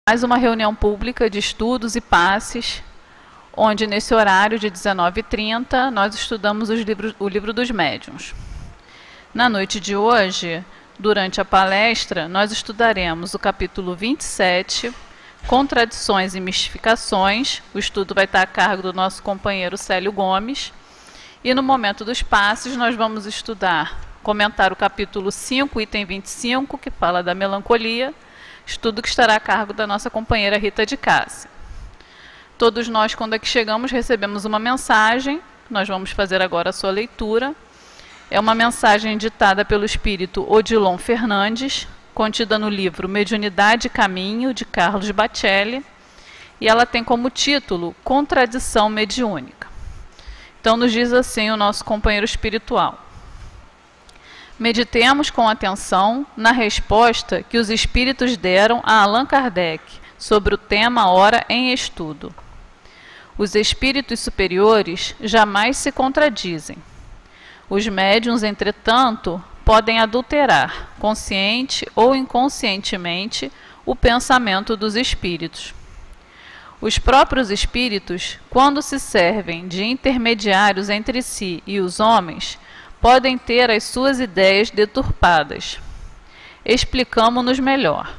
mais uma reunião pública de estudos e passes, onde nesse horário de 19h30 nós estudamos o livro dos médiuns. Na noite de hoje, durante a palestra, nós estudaremos o capítulo 27, Contradições e Mistificações. O estudo vai estar a cargo do nosso companheiro Célio Gomes. E no momento dos passes nós vamos comentar o capítulo 5, item 25, que fala da melancolia, estudo que estará a cargo da nossa companheira Rita de Cássia. Todos nós, quando aqui chegamos, recebemos uma mensagem, nós vamos fazer agora a sua leitura. É uma mensagem ditada pelo espírito Odilon Fernandes, contida no livro Mediunidade e Caminho, de Carlos Bacelli, e ela tem como título Contradição Mediúnica. Então nos diz assim o nosso companheiro espiritual: meditemos com atenção na resposta que os espíritos deram a Allan Kardec sobre o tema ora em estudo. Os espíritos superiores jamais se contradizem. Os médiuns, entretanto, podem adulterar, consciente ou inconscientemente, o pensamento dos espíritos. Os próprios espíritos, quando se servem de intermediários entre si e os homens, podem ter as suas ideias deturpadas. Explicamo-nos melhor.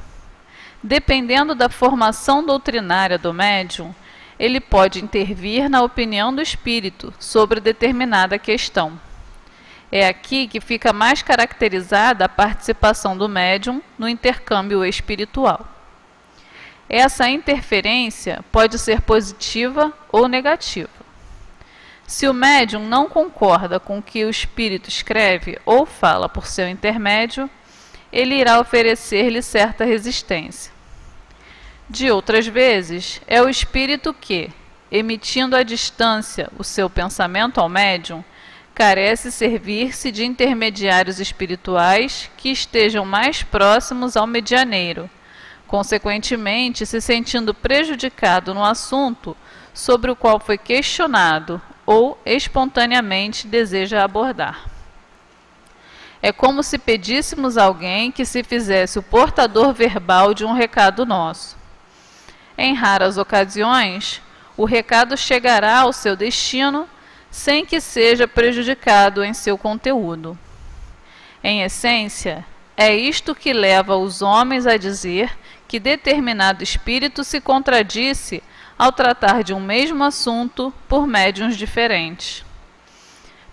Dependendo da formação doutrinária do médium, ele pode intervir na opinião do espírito sobre determinada questão. É aqui que fica mais caracterizada a participação do médium no intercâmbio espiritual. Essa interferência pode ser positiva ou negativa. Se o médium não concorda com o que o espírito escreve ou fala por seu intermédio, ele irá oferecer-lhe certa resistência. De outras vezes, é o espírito que, emitindo à distância o seu pensamento ao médium, carece servir-se de intermediários espirituais que estejam mais próximos ao medianeiro, consequentemente se sentindo prejudicado no assunto sobre o qual foi questionado ou espontaneamente deseja abordar. É como se pedíssemos a alguém que se fizesse o portador verbal de um recado nosso. Em raras ocasiões, o recado chegará ao seu destino sem que seja prejudicado em seu conteúdo. Em essência, é isto que leva os homens a dizer que determinado espírito se contradisse ao tratar de um mesmo assunto por médiuns diferentes.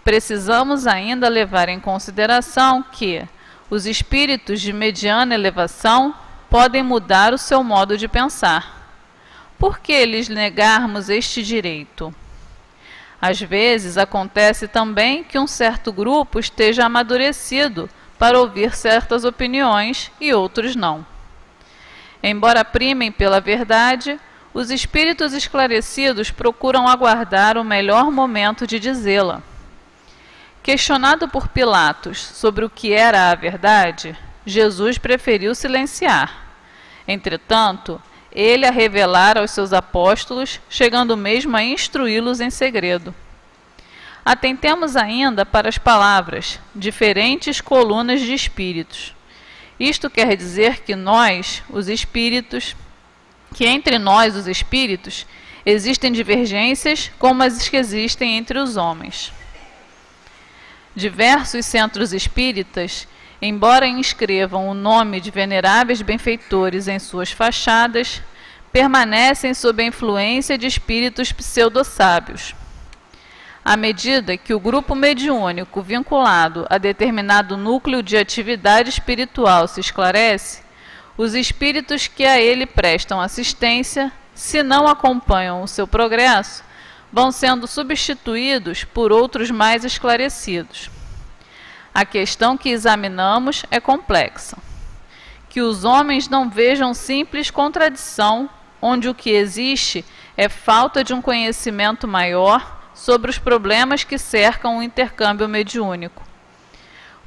Precisamos ainda levar em consideração que os espíritos de mediana elevação podem mudar o seu modo de pensar. Por que lhes negarmos este direito? Às vezes acontece também que um certo grupo esteja amadurecido para ouvir certas opiniões e outros não. Embora primem pela verdade, os espíritos esclarecidos procuram aguardar o melhor momento de dizê-la. Questionado por Pilatos sobre o que era a verdade, Jesus preferiu silenciar. Entretanto, ele a revelara aos seus apóstolos, chegando mesmo a instruí-los em segredo. Atentemos ainda para as palavras, diferentes colunas de espíritos. Isto quer dizer que entre nós, os espíritos, existem divergências como as que existem entre os homens. Diversos centros espíritas, embora inscrevam o nome de veneráveis benfeitores em suas fachadas, permanecem sob a influência de espíritos pseudo-sábios. À medida que o grupo mediúnico vinculado a determinado núcleo de atividade espiritual se esclarece, os espíritos que a ele prestam assistência, se não acompanham o seu progresso, vão sendo substituídos por outros mais esclarecidos. A questão que examinamos é complexa. Que os homens não vejam simples contradição, onde o que existe é falta de um conhecimento maior sobre os problemas que cercam o intercâmbio mediúnico.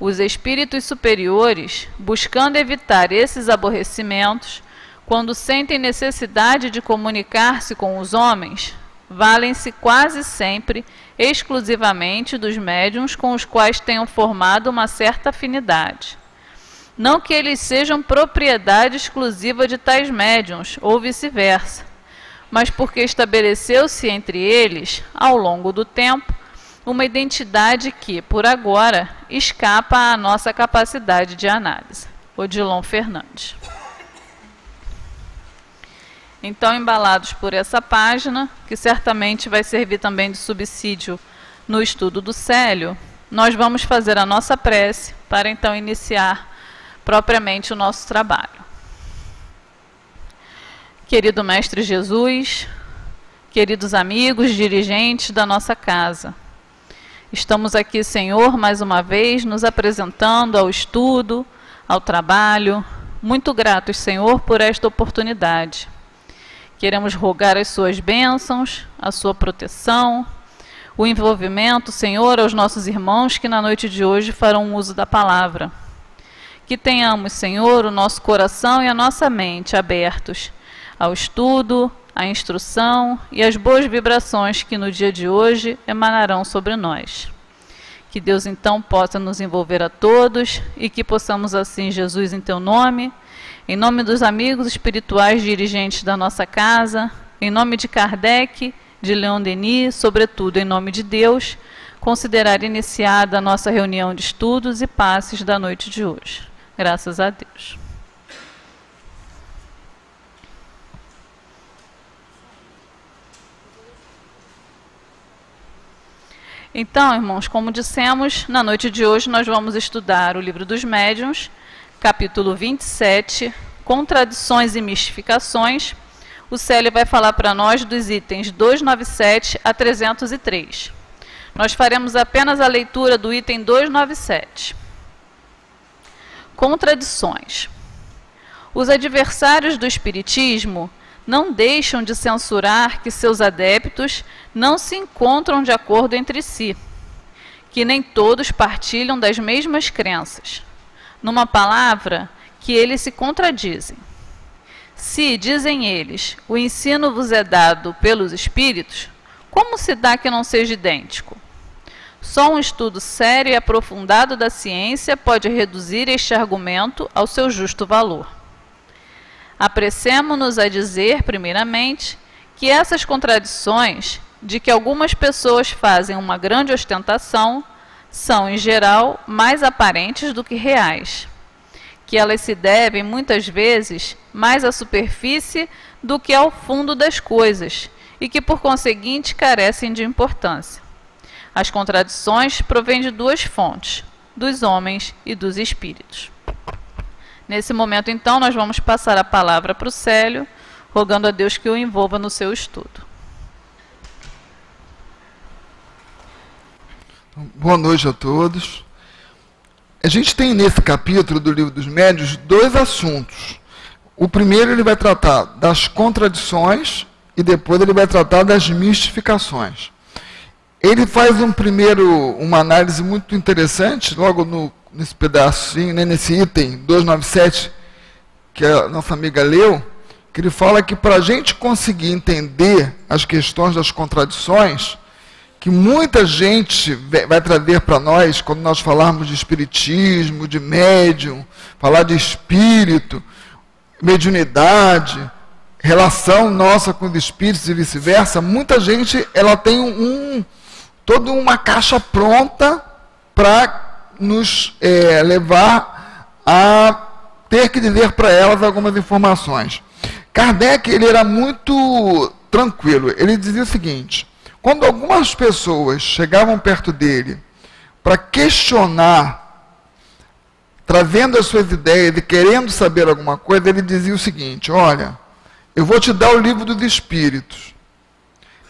Os espíritos superiores, buscando evitar esses aborrecimentos, quando sentem necessidade de comunicar-se com os homens, valem-se quase sempre exclusivamente dos médiuns com os quais tenham formado uma certa afinidade. não que eles sejam propriedade exclusiva de tais médiuns, ou vice-versa, mas porque estabeleceu-se entre eles, ao longo do tempo, uma identidade que, por agora, escapa à nossa capacidade de análise. Odilon Fernandes. Então, embalados por essa página, que certamente vai servir também de subsídio no estudo do Célio, nós vamos fazer a nossa prece para então iniciar propriamente o nosso trabalho. Querido Mestre Jesus, queridos amigos, dirigentes da nossa casa, estamos aqui, Senhor, mais uma vez, nos apresentando ao estudo, ao trabalho, muito gratos, Senhor, por esta oportunidade. Queremos rogar as suas bênçãos, a sua proteção, o envolvimento, Senhor, aos nossos irmãos que na noite de hoje farão uso da palavra. Que tenhamos, Senhor, o nosso coração e a nossa mente abertos ao estudo, à instrução e às boas vibrações que no dia de hoje emanarão sobre nós. Que Deus então possa nos envolver a todos e que possamos assim, Jesus, em teu nome, em nome dos amigos espirituais dirigentes da nossa casa, em nome de Kardec, de Leon Denis, sobretudo em nome de Deus, considerar iniciada a nossa reunião de estudos e passes da noite de hoje. Graças a Deus. Então, irmãos, como dissemos, na noite de hoje nós vamos estudar o Livro dos Médiuns, capítulo 27, Contradições e Mistificações. O Célio vai falar para nós dos itens 297 a 303. Nós faremos apenas a leitura do item 297. Contradições. Os adversários do Espiritismo não deixam de censurar que seus adeptos não se encontram de acordo entre si, que nem todos partilham das mesmas crenças. Numa palavra, que eles se contradizem. Se, dizem eles, o ensino vos é dado pelos espíritos, como se dá que não seja idêntico? Só um estudo sério e aprofundado da ciência pode reduzir este argumento ao seu justo valor. Apressemo-nos a dizer, primeiramente, que essas contradições, de que algumas pessoas fazem uma grande ostentação, são, em geral, mais aparentes do que reais, que elas se devem, muitas vezes, mais à superfície do que ao fundo das coisas, e que, por conseguinte, carecem de importância. As contradições provêm de duas fontes, dos homens e dos espíritos. Nesse momento, então, nós vamos passar a palavra para o Célio, rogando a Deus que o envolva no seu estudo. Boa noite a todos. A gente tem nesse capítulo do Livro dos Médiuns dois assuntos. O primeiro ele vai tratar das contradições e depois ele vai tratar das mistificações. Ele faz uma análise muito interessante, logo nesse pedacinho, né, nesse item 297, que a nossa amiga leu, que ele fala que para a gente conseguir entender as questões das contradições, que muita gente vai trazer para nós, quando nós falarmos de espiritismo, de médium, falar de espírito, mediunidade, relação nossa com os espíritos e vice-versa, muita gente ela tem toda uma caixa pronta para nos levar a ter que dizer para elas algumas informações. Kardec ele era muito tranquilo, ele dizia o seguinte: quando algumas pessoas chegavam perto dele para questionar, trazendo as suas ideias e querendo saber alguma coisa, ele dizia o seguinte: olha, eu vou te dar o livro dos Espíritos.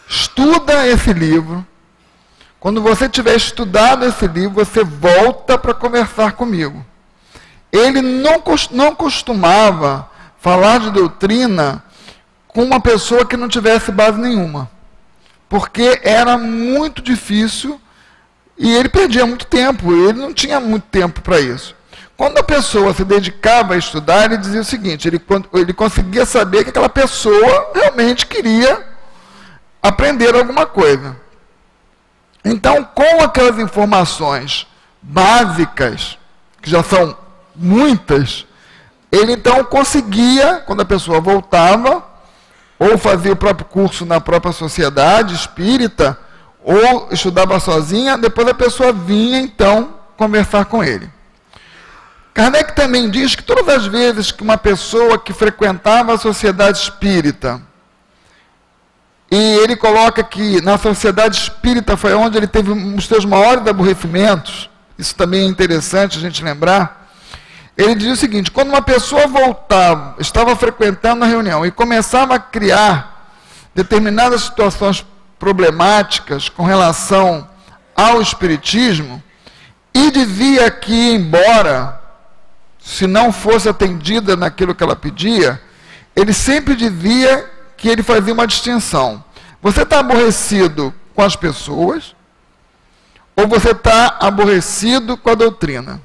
Estuda esse livro. Quando você tiver estudado esse livro, você volta para conversar comigo. Ele não costumava falar de doutrina com uma pessoa que não tivesse base nenhuma, porque era muito difícil e ele perdia muito tempo, ele não tinha muito tempo para isso. Quando a pessoa se dedicava a estudar, ele dizia o seguinte: ele conseguia saber que aquela pessoa realmente queria aprender alguma coisa. Então, com aquelas informações básicas, que já são muitas, ele então conseguia, quando a pessoa voltava, ou fazia o próprio curso na própria sociedade espírita, ou estudava sozinha, depois a pessoa vinha então conversar com ele. Kardec também diz que todas as vezes que uma pessoa que frequentava a sociedade espírita, e ele coloca que na sociedade espírita foi onde ele teve os seus maiores aborrecimentos, isso também é interessante a gente lembrar, ele diz o seguinte: quando uma pessoa voltava, estava frequentando a reunião e começava a criar determinadas situações problemáticas com relação ao espiritismo, e dizia que ia embora, se não fosse atendida naquilo que ela pedia, ele sempre dizia que ele fazia uma distinção. Você está aborrecido com as pessoas, ou você está aborrecido com a doutrina?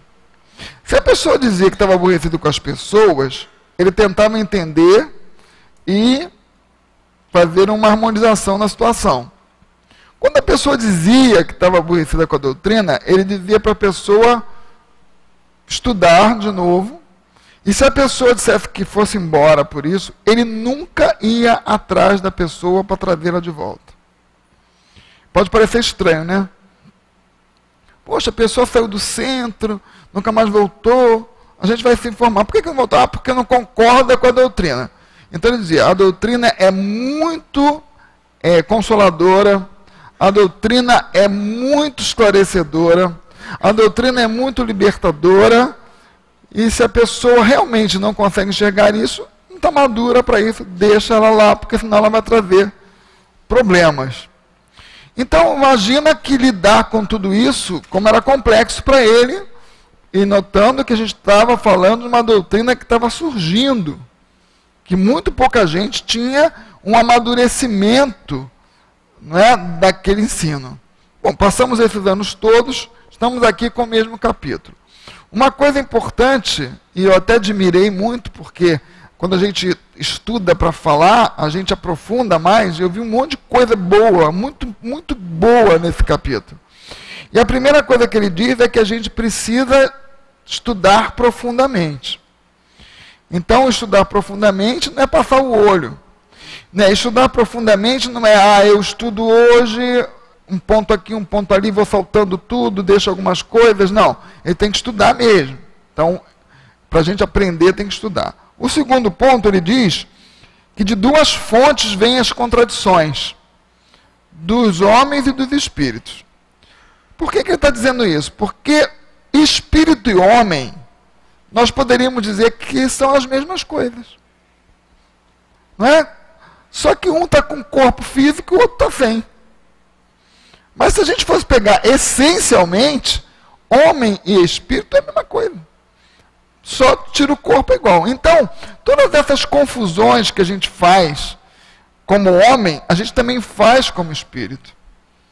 Se a pessoa dizia que estava aborrecido com as pessoas, ele tentava entender e fazer uma harmonização na situação. Quando a pessoa dizia que estava aborrecida com a doutrina, ele dizia para a pessoa estudar de novo, e se a pessoa dissesse que fosse embora por isso, ele nunca ia atrás da pessoa para trazê-la de volta. Pode parecer estranho, né? Poxa, a pessoa saiu do centro, nunca mais voltou, a gente vai se informar. Por que não voltou? Ah, porque não concorda com a doutrina. Então ele dizia, a doutrina é muito consoladora, a doutrina é muito esclarecedora, a doutrina é muito libertadora, e se a pessoa realmente não consegue enxergar isso, não está madura para isso, deixa ela lá, porque senão ela vai trazer problemas. Então, imagina que lidar com tudo isso, como era complexo para ele, e notando que a gente estava falando de uma doutrina que estava surgindo, que muito pouca gente tinha um amadurecimento, não é, daquele ensino. Bom, passamos esses anos todos, estamos aqui com o mesmo capítulo. Uma coisa importante, e eu até admirei muito, porque quando a gente estuda para falar, a gente aprofunda mais, eu vi um monte de coisa boa, muito boa nesse capítulo. E a primeira coisa que ele diz é que a gente precisa estudar profundamente. Então, estudar profundamente não é passar o olho. Né? Estudar profundamente não é, eu estudo hoje, um ponto aqui, um ponto ali, vou saltando tudo, deixo algumas coisas. Não, ele tem que estudar mesmo. Então, para a gente aprender, tem que estudar. O segundo ponto, ele diz que de duas fontes vêm as contradições, dos homens e dos espíritos. Por que ele está dizendo isso? Porque espírito e homem, nós poderíamos dizer que são as mesmas coisas. Não é? Só que um está com corpo físico e o outro está sem. Mas se a gente fosse pegar essencialmente, homem e espírito é a mesma coisa. Só tira o corpo igual. Então, todas essas confusões que a gente faz como homem, a gente também faz como espírito.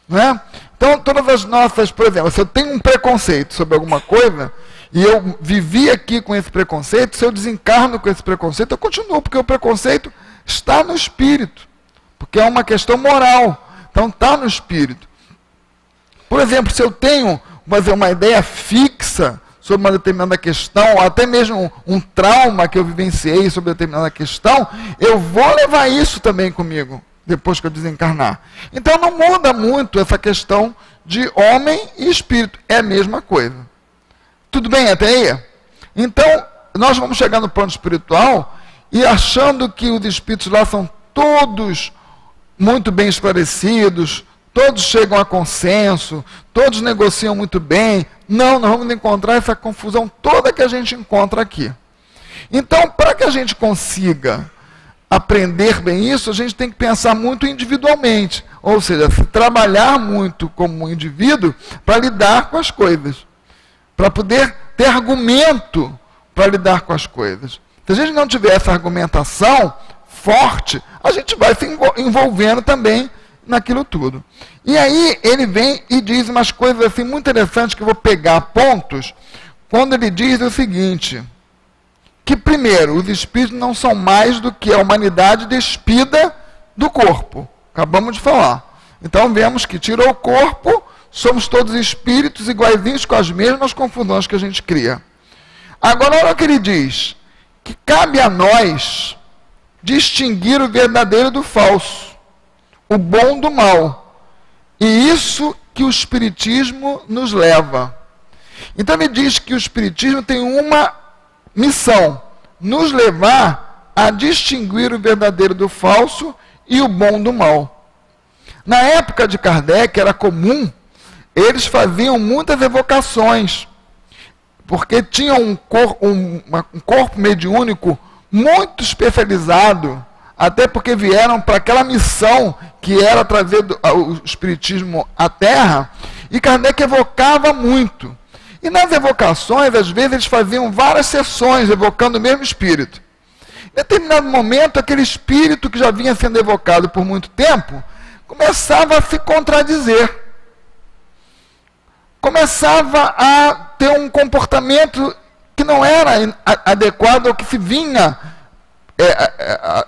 Não é? Então, todas as nossas, por exemplo, se eu tenho um preconceito sobre alguma coisa, e eu vivi aqui com esse preconceito, se eu desencarno com esse preconceito, eu continuo, porque o preconceito está no espírito. Porque é uma questão moral. Então, está no espírito. Por exemplo, se eu tenho uma ideia fixa sobre uma determinada questão, ou até mesmo um trauma que eu vivenciei sobre determinada questão, eu vou levar isso também comigo, depois que eu desencarnar. Então não muda muito essa questão de homem e espírito, é a mesma coisa. Tudo bem até aí? Então, nós vamos chegar no plano espiritual e achando que os espíritos lá são todos muito bem esclarecidos, todos chegam a consenso, todos negociam muito bem. Não, nós vamos encontrar essa confusão toda que a gente encontra aqui. Então, para que a gente consiga aprender bem isso, a gente tem que pensar muito individualmente. Ou seja, trabalhar muito como indivíduo para lidar com as coisas. Para poder ter argumento para lidar com as coisas. Se a gente não tiver essa argumentação forte, a gente vai se envolvendo também naquilo tudo. E aí ele vem e diz umas coisas assim muito interessantes, que eu vou pegar pontos, quando ele diz o seguinte, que primeiro, os espíritos não são mais do que a humanidade despida do corpo. Acabamos de falar. Então vemos que tirou o corpo, somos todos espíritos iguaizinhos com as mesmas confusões que a gente cria. Agora, olha o que ele diz, que cabe a nós distinguir o verdadeiro do falso, o bom do mal. E isso que o Espiritismo nos leva. Então ele diz que o Espiritismo tem uma missão, nos levar a distinguir o verdadeiro do falso e o bom do mal. Na época de Kardec era comum, eles faziam muitas evocações, porque tinham um corpo mediúnico muito especializado, até porque vieram para aquela missão que era trazer o Espiritismo à Terra, e Kardec evocava muito. E nas evocações, às vezes, eles faziam várias sessões evocando o mesmo espírito. Em determinado momento, aquele espírito que já vinha sendo evocado por muito tempo, começava a se contradizer. Começava a ter um comportamento que não era adequado ao que se vinha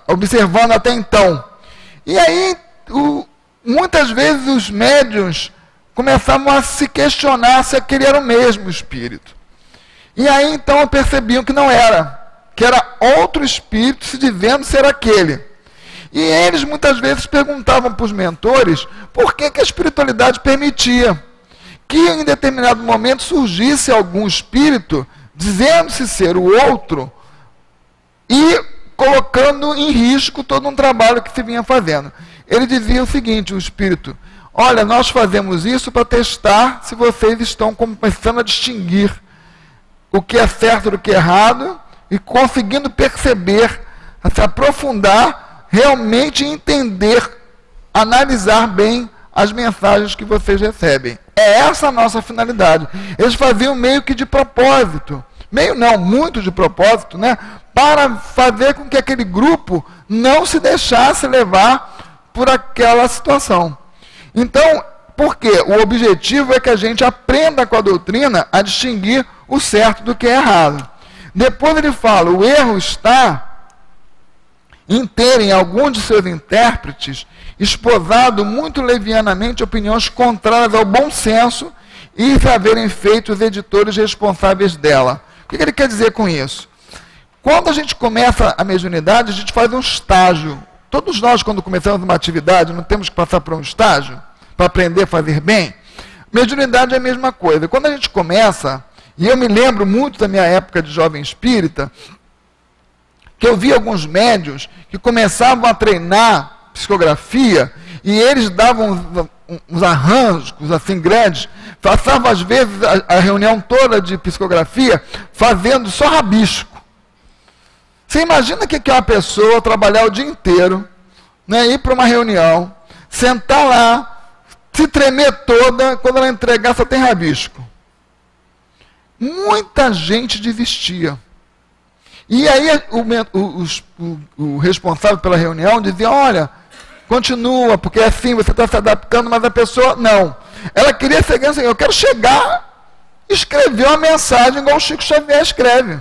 observando até então. E aí, muitas vezes, os médiuns começavam a se questionar se aquele era o mesmo espírito. E aí, então, percebiam que não era, que era outro espírito se dizendo ser aquele. E eles, muitas vezes, perguntavam para os mentores por que a espiritualidade permitia que, em determinado momento, surgisse algum espírito dizendo-se ser o outro e colocando em risco todo um trabalho que se vinha fazendo. Ele dizia o seguinte, o espírito: olha, nós fazemos isso para testar se vocês estão começando a distinguir o que é certo do que é errado e conseguindo perceber, a se aprofundar, realmente entender, analisar bem as mensagens que vocês recebem. É essa a nossa finalidade. Eles faziam meio que de propósito, meio não, muito de propósito, né? Para fazer com que aquele grupo não se deixasse levar por aquela situação. Então, por quê? O objetivo é que a gente aprenda com a doutrina a distinguir o certo do que é errado. Depois ele fala, o erro está em terem alguns de seus intérpretes esposado muito levianamente opiniões contrárias ao bom senso e haverem feito os editores responsáveis dela. O que ele quer dizer com isso? Quando a gente começa a mediunidade, a gente faz um estágio. Todos nós, quando começamos uma atividade, não temos que passar por um estágio para aprender a fazer bem? Mediunidade é a mesma coisa. Quando a gente começa, e eu me lembro muito da minha época de jovem espírita, que eu vi alguns médiuns que começavam a treinar psicografia e eles davam uns arranjos assim grandes, passavam às vezes a reunião toda de psicografia fazendo só rabisco. Você imagina o que é uma pessoa trabalhar o dia inteiro, né, ir para uma reunião, sentar lá, se tremer toda, quando ela entregar só tem rabisco. Muita gente desistia. E aí o responsável pela reunião dizia, olha, continua, porque assim você está se adaptando, mas a pessoa não. Ela queria chegar assim, eu quero chegar e escrever uma mensagem igual o Chico Xavier escreve.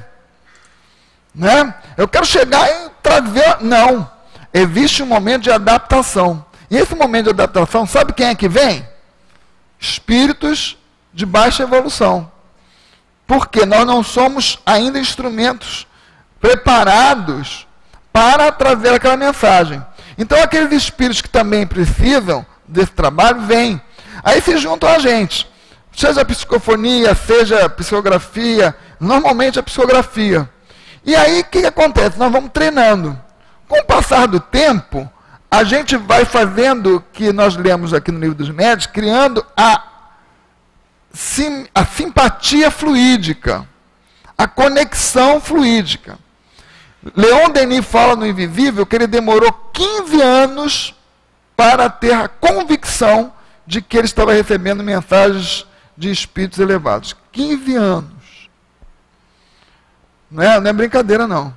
Né? Eu quero chegar e trazer... Não. Existe um momento de adaptação. E esse momento de adaptação, sabe quem é que vem? Espíritos de baixa evolução. Porque nós não somos ainda instrumentos preparados para trazer aquela mensagem. Então, aqueles espíritos que também precisam desse trabalho, vêm. Aí se juntam a gente. Seja a psicofonia, seja a psicografia, normalmente a psicografia. E aí, o que acontece? Nós vamos treinando. Com o passar do tempo, a gente vai fazendo o que nós lemos aqui no Livro dos Médiuns, criando a simpatia fluídica, a conexão fluídica. Leon Denis fala no Invisível que ele demorou 15 anos para ter a convicção de que ele estava recebendo mensagens de espíritos elevados. 15 anos. Não é brincadeira, não.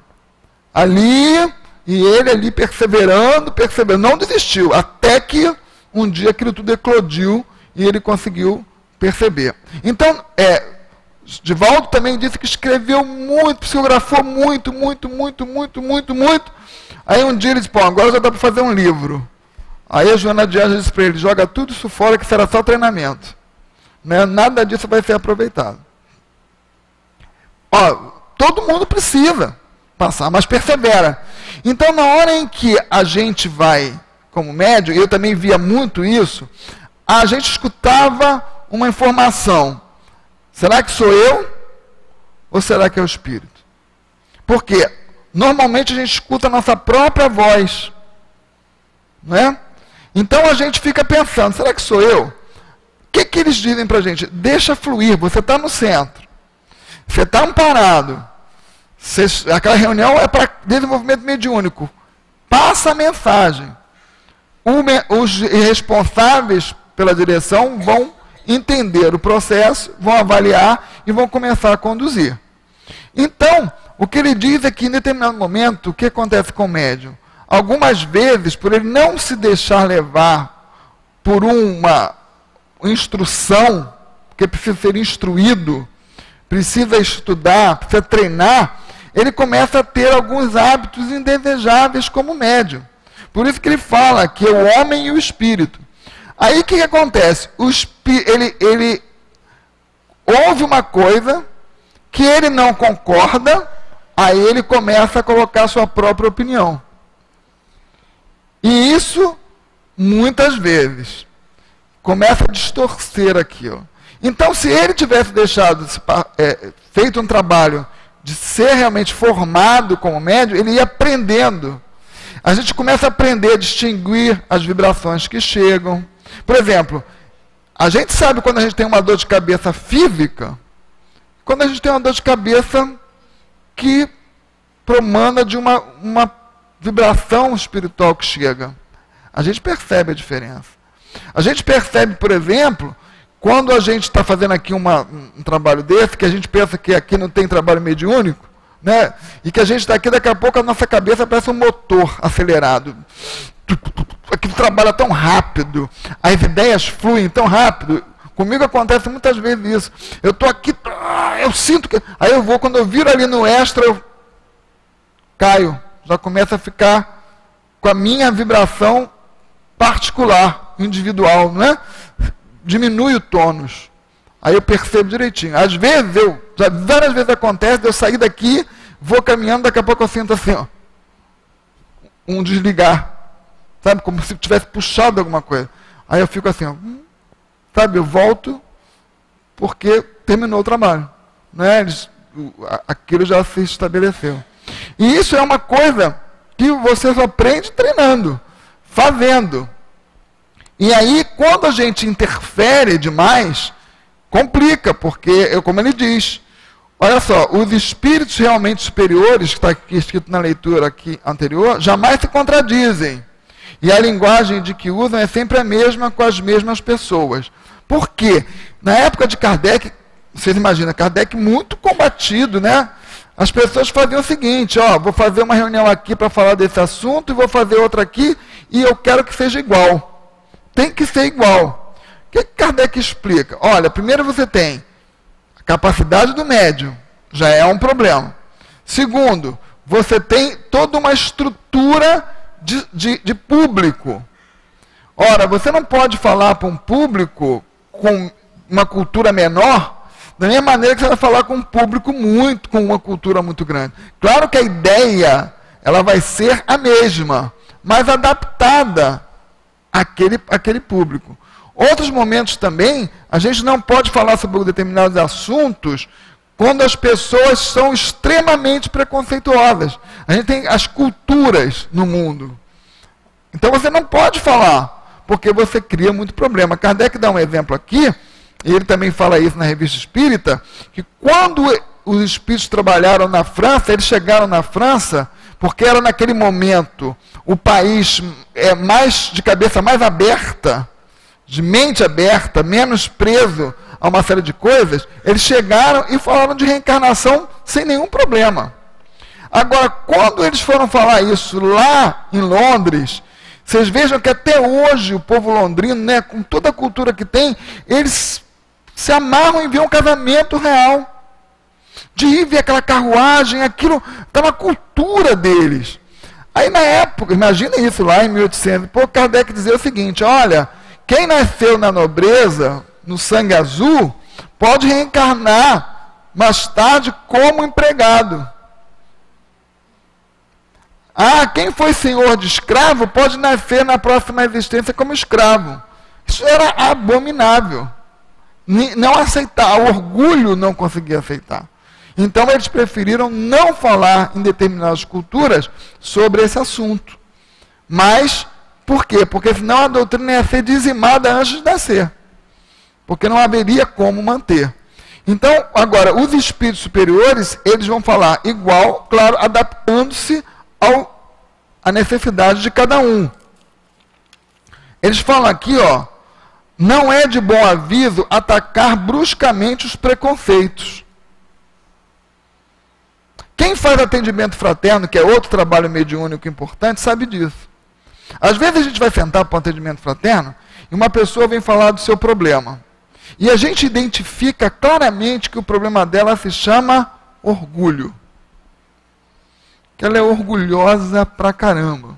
Ali, e ele ali perseverando, não desistiu, até que um dia aquilo tudo eclodiu e ele conseguiu perceber. Então, Divaldo também disse que escreveu muito, psicografou muito. Aí um dia ele disse, pô, agora já dá para fazer um livro. Aí a Joana de Anjos disse para ele, joga tudo isso fora que será só treinamento. Né? Nada disso vai ser aproveitado. Ó, todo mundo precisa passar, mas persevera. Então, na hora em que a gente vai como médium, eu também via muito isso, a gente escutava uma informação. Será que sou eu? Ou será que é o Espírito? Porque normalmente a gente escuta a nossa própria voz, não é? Então a gente fica pensando, será que sou eu? O que eles dizem para a gente? Deixa fluir, você está no centro. Você está amparado. Aquela reunião é para desenvolvimento mediúnico. Passa a mensagem. Os responsáveis pela direção vão entender o processo, vão avaliar e vão começar a conduzir. Então, o que ele diz é que em determinado momento, o que acontece com o médium? Algumas vezes, por ele não se deixar levar por uma instrução, porque precisa ser instruído, precisa estudar, precisa treinar, ele começa a ter alguns hábitos indesejáveis como médium. Por isso que ele fala que é o homem e o espírito. Aí o que acontece? Ele ouve uma coisa que ele não concorda, aí ele começa a colocar a sua própria opinião. E isso, muitas vezes, começa a distorcer aquilo. Então, se ele tivesse feito um trabalho de ser realmente formado como médium, ele ia aprendendo. A gente começa a aprender a distinguir as vibrações que chegam. Por exemplo, a gente sabe quando a gente tem uma dor de cabeça física, quando a gente tem uma dor de cabeça que promana de uma vibração espiritual que chega. A gente percebe a diferença. A gente percebe, por exemplo, quando a gente está fazendo aqui um trabalho desse, que a gente pensa que aqui não tem trabalho mediúnico, né? E que a gente está aqui, daqui a pouco a nossa cabeça parece um motor acelerado. Aquilo trabalha tão rápido, as ideias fluem tão rápido. Comigo acontece muitas vezes isso. Eu estou aqui, eu sinto que... Aí eu vou, quando eu viro ali no extra, eu caio. Já começa a ficar com a minha vibração particular, individual, não é? Diminui o tônus. Aí eu percebo direitinho. Às vezes, várias vezes acontece, eu sair daqui, vou caminhando, daqui a pouco eu sinto assim, ó, um desligar. Sabe, como se tivesse puxado alguma coisa. Aí eu fico assim, ó, sabe, eu volto porque terminou o trabalho. Né? Aquilo já se estabeleceu. E isso é uma coisa que você só aprende treinando, fazendo. E aí, quando a gente interfere demais, complica, porque, como ele diz, olha só, os espíritos realmente superiores, que está aqui escrito na leitura aqui anterior, jamais se contradizem. E a linguagem de que usam é sempre a mesma com as mesmas pessoas. Por quê? Na época de Kardec, vocês imaginam, Kardec muito combatido, né? As pessoas faziam o seguinte, ó, vou fazer uma reunião aqui para falar desse assunto, e vou fazer outra aqui, e eu quero que seja igual. Tem que ser igual. O que Kardec explica? Olha, primeiro você tem a capacidade do médium, já é um problema. Segundo, você tem toda uma estrutura de público. Ora, você não pode falar para um público com uma cultura menor, da mesma maneira que você vai falar com um público com uma cultura muito grande. Claro que a ideia, ela vai ser a mesma, mas adaptada àquele público. Outros momentos também, a gente não pode falar sobre determinados assuntos quando as pessoas são extremamente preconceituosas. A gente tem as culturas no mundo. Então você não pode falar, porque você cria muito problema. Kardec dá um exemplo aqui, e ele também fala isso na Revista Espírita, que quando os espíritos trabalharam na França, eles chegaram na França, porque era naquele momento o país mais de cabeça mais aberta, de mente aberta, menos preso a uma série de coisas, eles chegaram e falaram de reencarnação sem nenhum problema. Agora, quando eles foram falar isso lá em Londres, vocês vejam que até hoje o povo londrino, né, com toda a cultura que tem, eles se amarram em ver um casamento real. De ir ver aquela carruagem, aquilo está na cultura deles. Aí na época, imagina isso lá em 1800, Kardec dizia o seguinte, olha, quem nasceu na nobreza, no sangue azul, pode reencarnar mais tarde como empregado. Quem foi senhor de escravo pode nascer na próxima existência como escravo. Isso era abominável. Não aceitar, o orgulho não conseguia aceitar. Então eles preferiram não falar em determinadas culturas sobre esse assunto. Mas, por quê? Porque senão a doutrina ia ser dizimada antes de nascer. Porque não haveria como manter. Então, agora, os espíritos superiores, eles vão falar igual, claro, adaptando-se à necessidade de cada um. Eles falam aqui, não é de bom aviso atacar bruscamente os preconceitos. Quem faz atendimento fraterno, que é outro trabalho mediúnico importante, sabe disso. Às vezes a gente vai sentar para um atendimento fraterno e uma pessoa vem falar do seu problema. E a gente identifica claramente que o problema dela se chama orgulho. Que ela é orgulhosa pra caramba.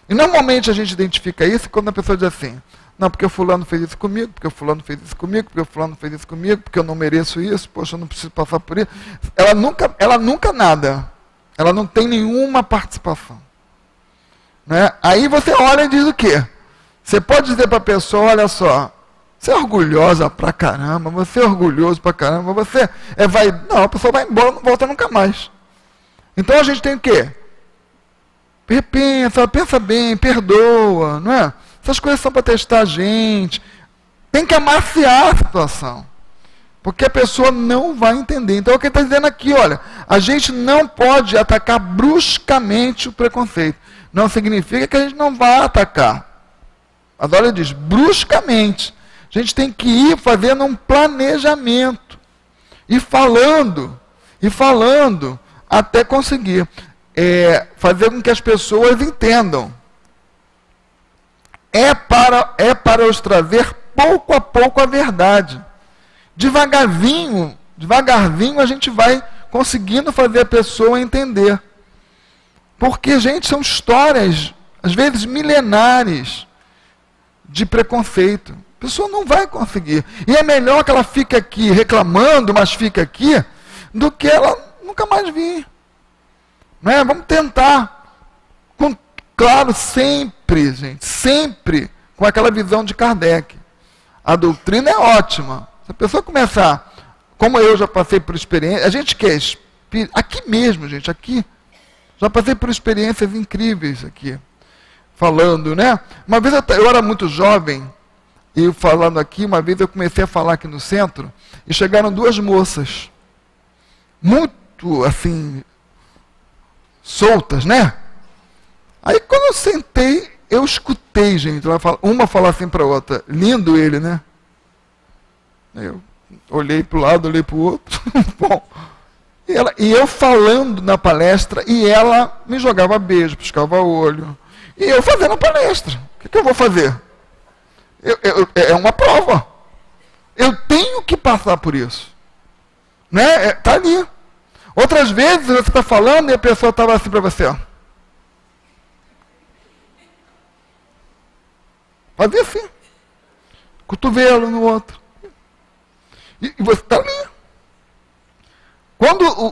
E normalmente a gente identifica isso quando a pessoa diz assim, não, porque o fulano fez isso comigo, porque o fulano fez isso comigo, porque o fulano fez isso comigo, porque eu não mereço isso, poxa, eu não preciso passar por isso. Ela nunca nada. Ela não tem nenhuma participação. Né? Aí você olha e diz o quê? Você pode dizer para a pessoa, olha só, você é orgulhosa pra caramba, você é orgulhoso pra caramba, você não, a pessoa vai embora, não volta nunca mais. Então a gente tem o quê? Pensa bem, perdoa, não é? Essas coisas são para testar a gente. Tem que amaciar a situação. Porque a pessoa não vai entender. Então é o que ele está dizendo aqui, olha, a gente não pode atacar bruscamente o preconceito. Não significa que a gente não vai atacar. Mas olha, ele diz, bruscamente. A gente tem que ir fazendo um planejamento. E falando, até conseguir fazer com que as pessoas entendam. É para os trazer pouco a pouco a verdade. Devagarzinho a gente vai conseguindo fazer a pessoa entender. Porque, gente, são histórias, às vezes milenares, de preconceito. A pessoa não vai conseguir. E é melhor que ela fique aqui reclamando, mas fique aqui, do que ela nunca mais vir. Né? Vamos tentar. Claro, sempre, gente, sempre com aquela visão de Kardec. A doutrina é ótima. Se a pessoa começar, como eu já passei por experiência, a gente quer, aqui mesmo, gente, aqui, já passei por experiências incríveis aqui, falando, né? Uma vez eu era muito jovem, e falando aqui, uma vez eu comecei a falar aqui no centro, e chegaram duas moças, muito, assim, soltas, né? Aí quando eu sentei, eu escutei, gente, uma falar assim para a outra, lindo ele, né? Eu olhei para o lado, olhei para o outro, bom, e eu falando na palestra, e ela me jogava beijo, piscava o olho, e eu fazendo a palestra, o que eu vou fazer? É uma prova, eu tenho que passar por isso, né? Tá ali. Outras vezes você está falando e a pessoa estava assim para você, ó. Fazia assim. Cotovelo no outro. E você está ali.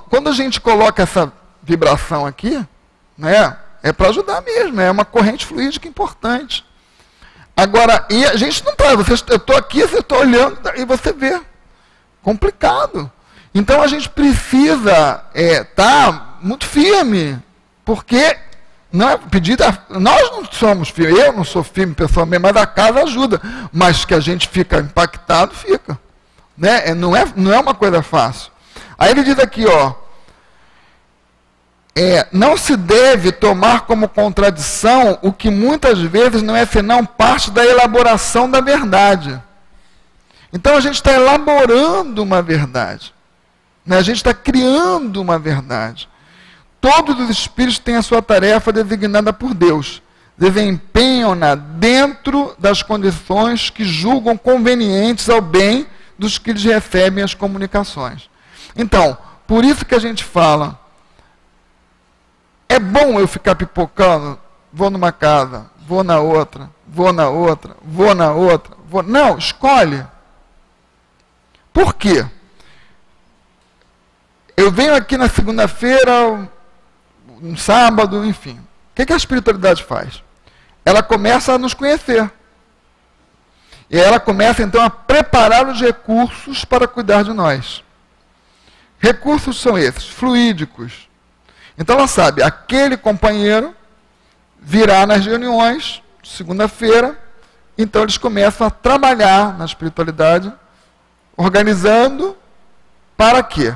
Quando a gente coloca essa vibração aqui, né, é para ajudar mesmo, é uma corrente fluídica importante. Agora, e a gente não está, eu estou aqui, você está olhando e você vê. Complicado. Então a gente precisa estar muito firme, porque não é pedido, nós não somos firmes, eu não sou firme pessoalmente, mas a casa ajuda, mas que a gente fica impactado, fica. Né? Não é uma coisa fácil. Aí ele diz aqui, ó, não se deve tomar como contradição o que muitas vezes não é senão parte da elaboração da verdade. Então a gente está elaborando uma verdade. Né? A gente está criando uma verdade. Todos os espíritos têm a sua tarefa designada por Deus. Desempenham-na dentro das condições que julgam convenientes ao bem dos que lhes recebem as comunicações. Então, por isso que a gente fala, é bom eu ficar pipocando, vou numa casa, vou na outra, vou na outra, vou na outra, vou... Não, escolhe. Por quê? eu venho aqui na segunda-feira, no sábado, enfim. O que a espiritualidade faz? Ela começa a nos conhecer. E ela começa, então, a preparar os recursos para cuidar de nós. Recursos são esses, fluídicos. Então, ela sabe, aquele companheiro virá nas reuniões, segunda-feira, então eles começam a trabalhar na espiritualidade, organizando para quê?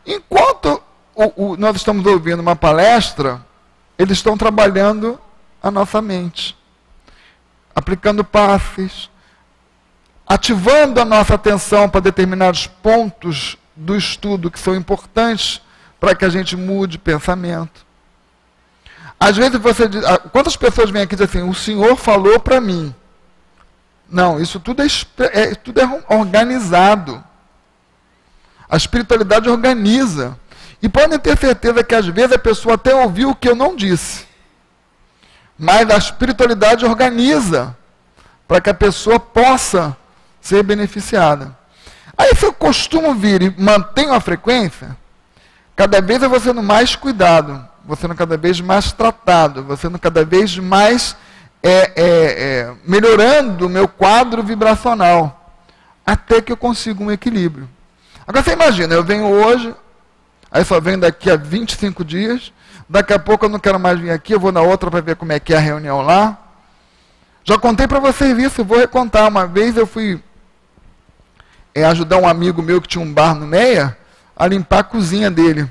Enquanto nós estamos ouvindo uma palestra, eles estão trabalhando a nossa mente, aplicando passes, ativando a nossa atenção para determinados pontos do estudo que são importantes para que a gente mude pensamento. Às vezes você diz, quantas pessoas vêm aqui e dizem assim, o Senhor falou para mim. Não, isso tudo tudo é organizado. A espiritualidade organiza. E podem ter certeza que às vezes a pessoa até ouviu o que eu não disse. Mas a espiritualidade organiza para que a pessoa possa ser beneficiada. Aí se eu costumo vir e mantenho a frequência, cada vez eu vou sendo mais cuidado, vou sendo cada vez mais tratado, vou sendo cada vez mais melhorando o meu quadro vibracional, até que eu consiga um equilíbrio. Agora você imagina, eu venho hoje, aí só venho daqui a 25 dias, daqui a pouco eu não quero mais vir aqui, eu vou na outra para ver como é que é a reunião lá. Já contei para vocês isso, vou recontar. Uma vez eu fui ajudar um amigo meu que tinha um bar no Meia a limpar a cozinha dele.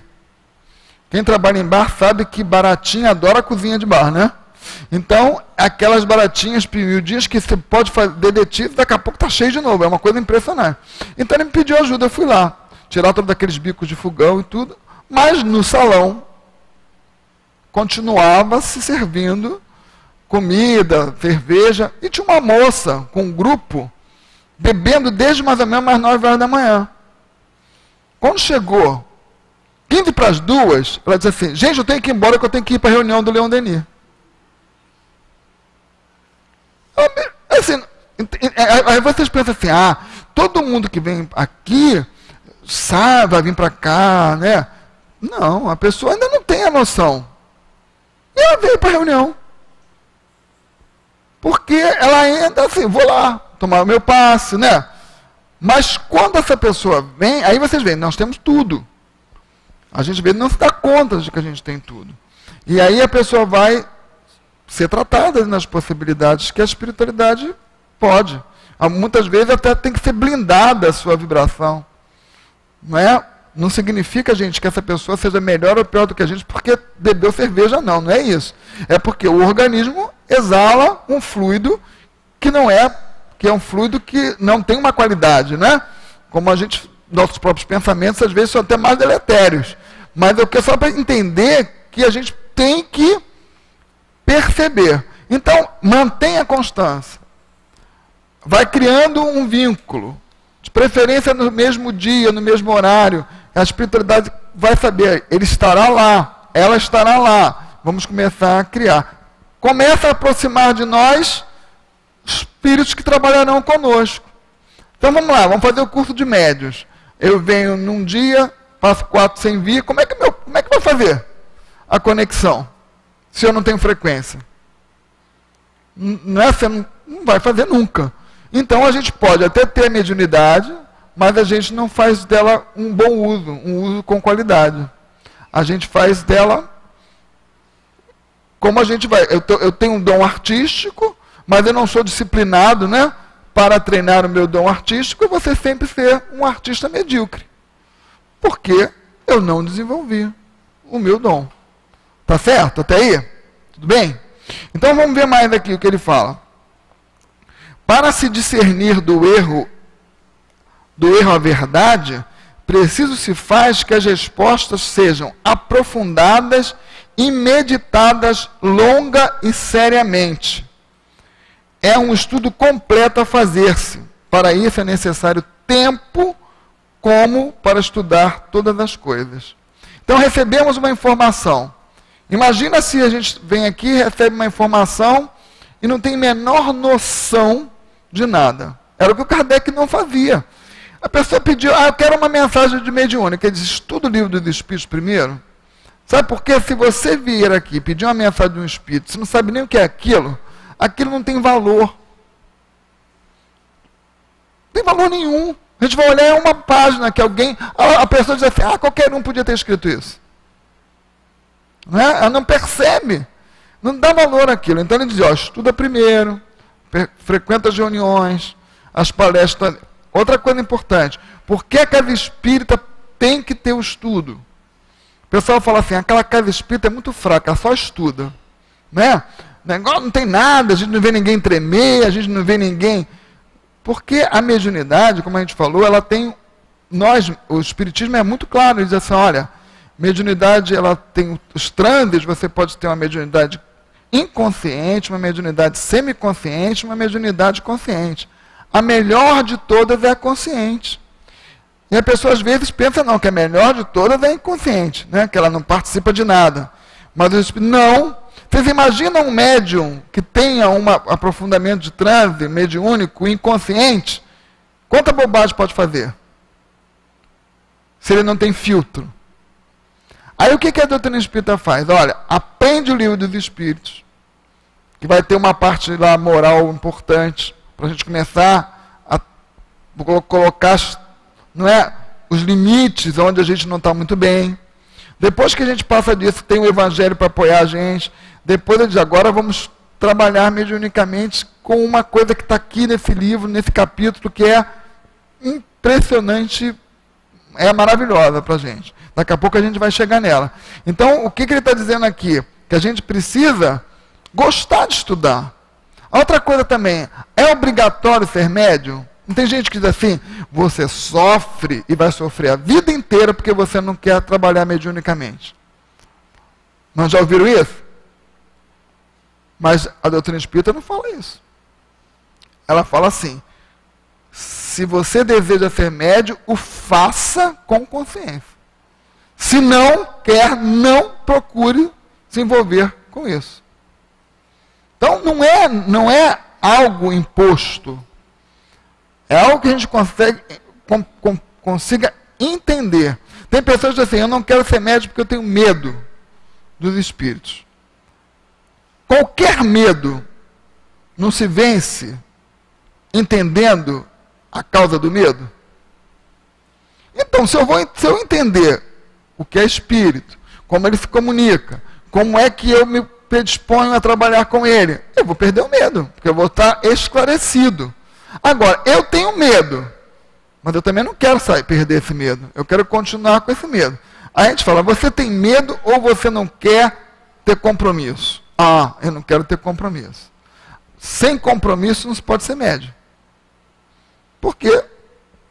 Quem trabalha em bar sabe que baratinha adora a cozinha de bar, né? Então, aquelas baratinhas miudinhas que você pode fazer dedetivo, daqui a pouco está cheio de novo, é uma coisa impressionante. Então ele me pediu ajuda, eu fui lá, tirar todos aqueles bicos de fogão e tudo, mas no salão continuava se servindo comida, cerveja, e tinha uma moça com um grupo bebendo desde mais ou menos as 9 horas da manhã. Quando chegou 15 para as 2, ela disse assim, gente, eu tenho que ir embora, que eu tenho que ir para a reunião do Leon Denis. Assim, aí vocês pensam assim, todo mundo que vem aqui sabe, vai vir para cá, né? Não, a pessoa ainda não tem a noção. E ela veio para a reunião. Porque ela ainda assim, vou lá tomar o meu passe, né? Mas quando essa pessoa vem, aí vocês veem, nós temos tudo. A gente vê, não se dá conta de que a gente tem tudo. E aí a pessoa vai ser tratada nas possibilidades que a espiritualidade pode. Muitas vezes até tem que ser blindada a sua vibração. Não é? Não significa, gente, que essa pessoa seja melhor ou pior do que a gente porque bebeu cerveja, não é isso. É porque o organismo exala um fluido que é um fluido que não tem uma qualidade, né? Como nossos próprios pensamentos às vezes são até mais deletérios. Mas eu quero só para entender que a gente tem que perceber. Então, mantenha a constância. Vai criando um vínculo. De preferência no mesmo dia, no mesmo horário. A espiritualidade vai saber, ele estará lá, ela estará lá. Vamos começar a criar. Começa a aproximar de nós espíritos que trabalharão conosco. Então vamos lá, vamos fazer o curso de médios. Eu venho num dia, passo 4 sem vir, como é que vai fazer a conexão? Se eu não tenho frequência. Você não vai fazer nunca. Então a gente pode até ter mediunidade, mas a gente não faz dela um bom uso, um uso com qualidade. A gente faz dela como a gente vai. Eu tenho um dom artístico, mas eu não sou disciplinado, né, para treinar o meu dom artístico, eu vou sempre ser um artista medíocre. Porque eu não desenvolvi o meu dom. Tá certo? Até aí? Tudo bem? Então vamos ver mais aqui o que ele fala. Para se discernir do erro à verdade, preciso se faz que as respostas sejam aprofundadas e meditadas longa e seriamente. É um estudo completo a fazer-se. Para isso é necessário tempo como para estudar todas as coisas. Então recebemos uma informação. Imagina se a gente vem aqui e recebe uma informação e não tem menor noção de nada. Era o que o Kardec não fazia. A pessoa pediu, eu quero uma mensagem de mediúnica. Ele diz, estuda o livro dos Espíritos primeiro. Sabe por quê? Se você vir aqui pedir uma mensagem de um Espírito, você não sabe nem o que é aquilo, aquilo não tem valor. Não tem valor nenhum. A gente vai olhar em uma página que alguém, a pessoa diz assim, qualquer um podia ter escrito isso. Não é? Ela não percebe. Não dá valor àquilo. Então ele diz, estuda primeiro, frequenta as reuniões, as palestras. Outra coisa importante, por que a casa espírita tem que ter o estudo? O pessoal fala assim, aquela casa espírita é muito fraca, ela só estuda. Né? Não tem nada, a gente não vê ninguém tremer, a gente não vê ninguém... Porque a mediunidade, como a gente falou, ela tem... o espiritismo é muito claro, ele diz assim, olha, mediunidade, ela tem os transes, você pode ter uma mediunidade inconsciente, uma mediunidade semiconsciente, uma mediunidade consciente. A melhor de todas é a consciente. E a pessoa às vezes pensa, não, que a melhor de todas é a inconsciente, né? Que ela não participa de nada. Mas o espírito, não. Vocês imaginam um médium que tenha um aprofundamento de transe mediúnico, inconsciente? Quanta bobagem pode fazer? Se ele não tem filtro. Aí o que a doutrina espírita faz? Olha, aprende o livro dos Espíritos, que vai ter uma parte lá moral importante, para a gente começar a colocar, não é, os limites onde a gente não está muito bem. Depois que a gente passa disso, tem o Evangelho para apoiar a gente. Depois ele diz, agora vamos trabalhar mediunicamente com uma coisa que está aqui nesse livro, nesse capítulo, que é impressionante, é maravilhosa para a gente. Daqui a pouco a gente vai chegar nela. Então, o que ele está dizendo aqui? Que a gente precisa gostar de estudar. Outra coisa também, é obrigatório ser médium? Não tem gente que diz assim, você sofre e vai sofrer a vida inteira porque você não quer trabalhar mediunicamente. Não já ouviram isso? Mas a doutrina espírita não fala isso. Ela fala assim, se você deseja ser médium, o faça com consciência. Se não quer, não procure se envolver com isso. Então não é algo imposto. É algo que a gente consiga entender. Tem pessoas que dizem assim, eu não quero ser médium porque eu tenho medo dos espíritos. Qualquer medo não se vence entendendo a causa do medo. Então, se eu entender o que é espírito, como ele se comunica, como é que eu me predisponho a trabalhar com ele, eu vou perder o medo, porque eu vou estar esclarecido. Agora, eu tenho medo, mas eu também não quero perder esse medo. Eu quero continuar com esse medo. Aí a gente fala, você tem medo ou você não quer ter compromisso? Eu não quero ter compromisso. Sem compromisso não se pode ser médium. Porque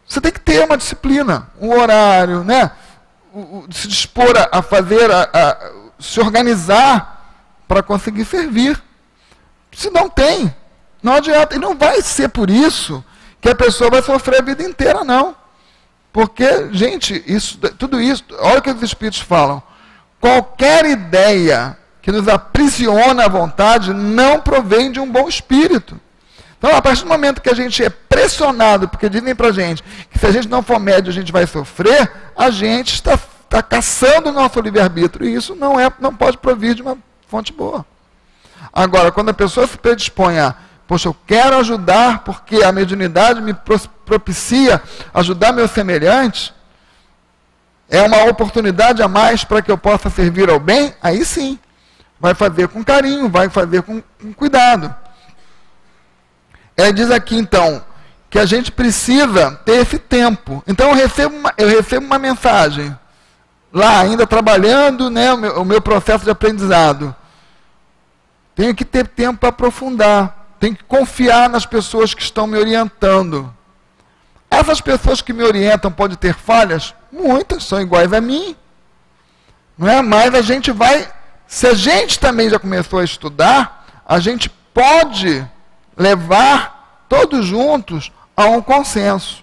você tem que ter uma disciplina, um horário, né? Se dispor a fazer, se organizar para conseguir servir. Se não tem, não adianta. E não vai ser por isso que a pessoa vai sofrer a vida inteira, não. Porque, gente, tudo isso, olha o que os Espíritos falam. Qualquer ideia que nos aprisiona à vontade não provém de um bom espírito. Então, a partir do momento que a gente é pressionado, porque dizem para a gente que se a gente não for médio a gente vai sofrer, a gente está caçando o nosso livre-arbítrio. E isso não pode provir de uma fonte boa. Agora, quando a pessoa se predispõe a, poxa, eu quero ajudar porque a mediunidade me propicia ajudar meus semelhantes, é uma oportunidade a mais para que eu possa servir ao bem, aí sim, vai fazer com carinho, vai fazer com cuidado. Ele diz aqui, então, que a gente precisa ter esse tempo. Então, eu recebo uma mensagem, lá ainda trabalhando, né, o meu processo de aprendizado. Tenho que ter tempo para aprofundar. Tenho que confiar nas pessoas que estão me orientando. Essas pessoas que me orientam podem ter falhas? Muitas, são iguais a mim. Não é? Mas a gente vai... Se a gente também já começou a estudar, a gente pode levar todos juntos a um consenso.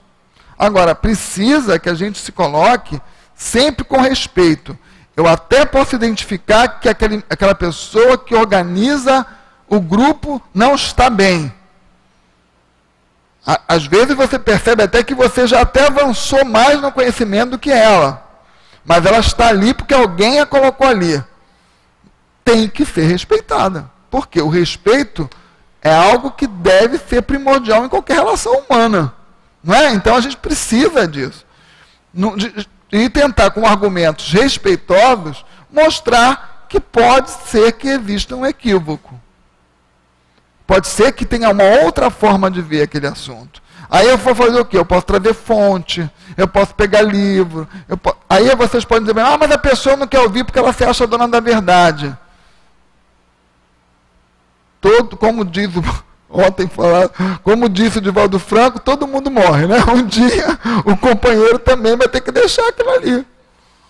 Agora, precisa que a gente se coloque sempre com respeito. Eu até posso identificar que aquela pessoa que organiza o grupo não está bem. Às vezes você percebe até que você já até avançou mais no conhecimento do que ela. Mas ela está ali porque alguém a colocou ali. Tem que ser respeitada. Porque o respeito é algo que deve ser primordial em qualquer relação humana. Não é? Então a gente precisa disso. E tentar, com argumentos respeitosos, mostrar que pode ser que exista um equívoco. Pode ser que tenha uma outra forma de ver aquele assunto. Aí eu vou fazer o quê? Eu posso trazer fonte, eu posso pegar livro. Aí vocês podem dizer, mas a pessoa não quer ouvir porque ela se acha dona da verdade. Como diz ontem falaram, como disse o Divaldo Franco, todo mundo morre, né? Um dia o companheiro também vai ter que deixar aquilo ali.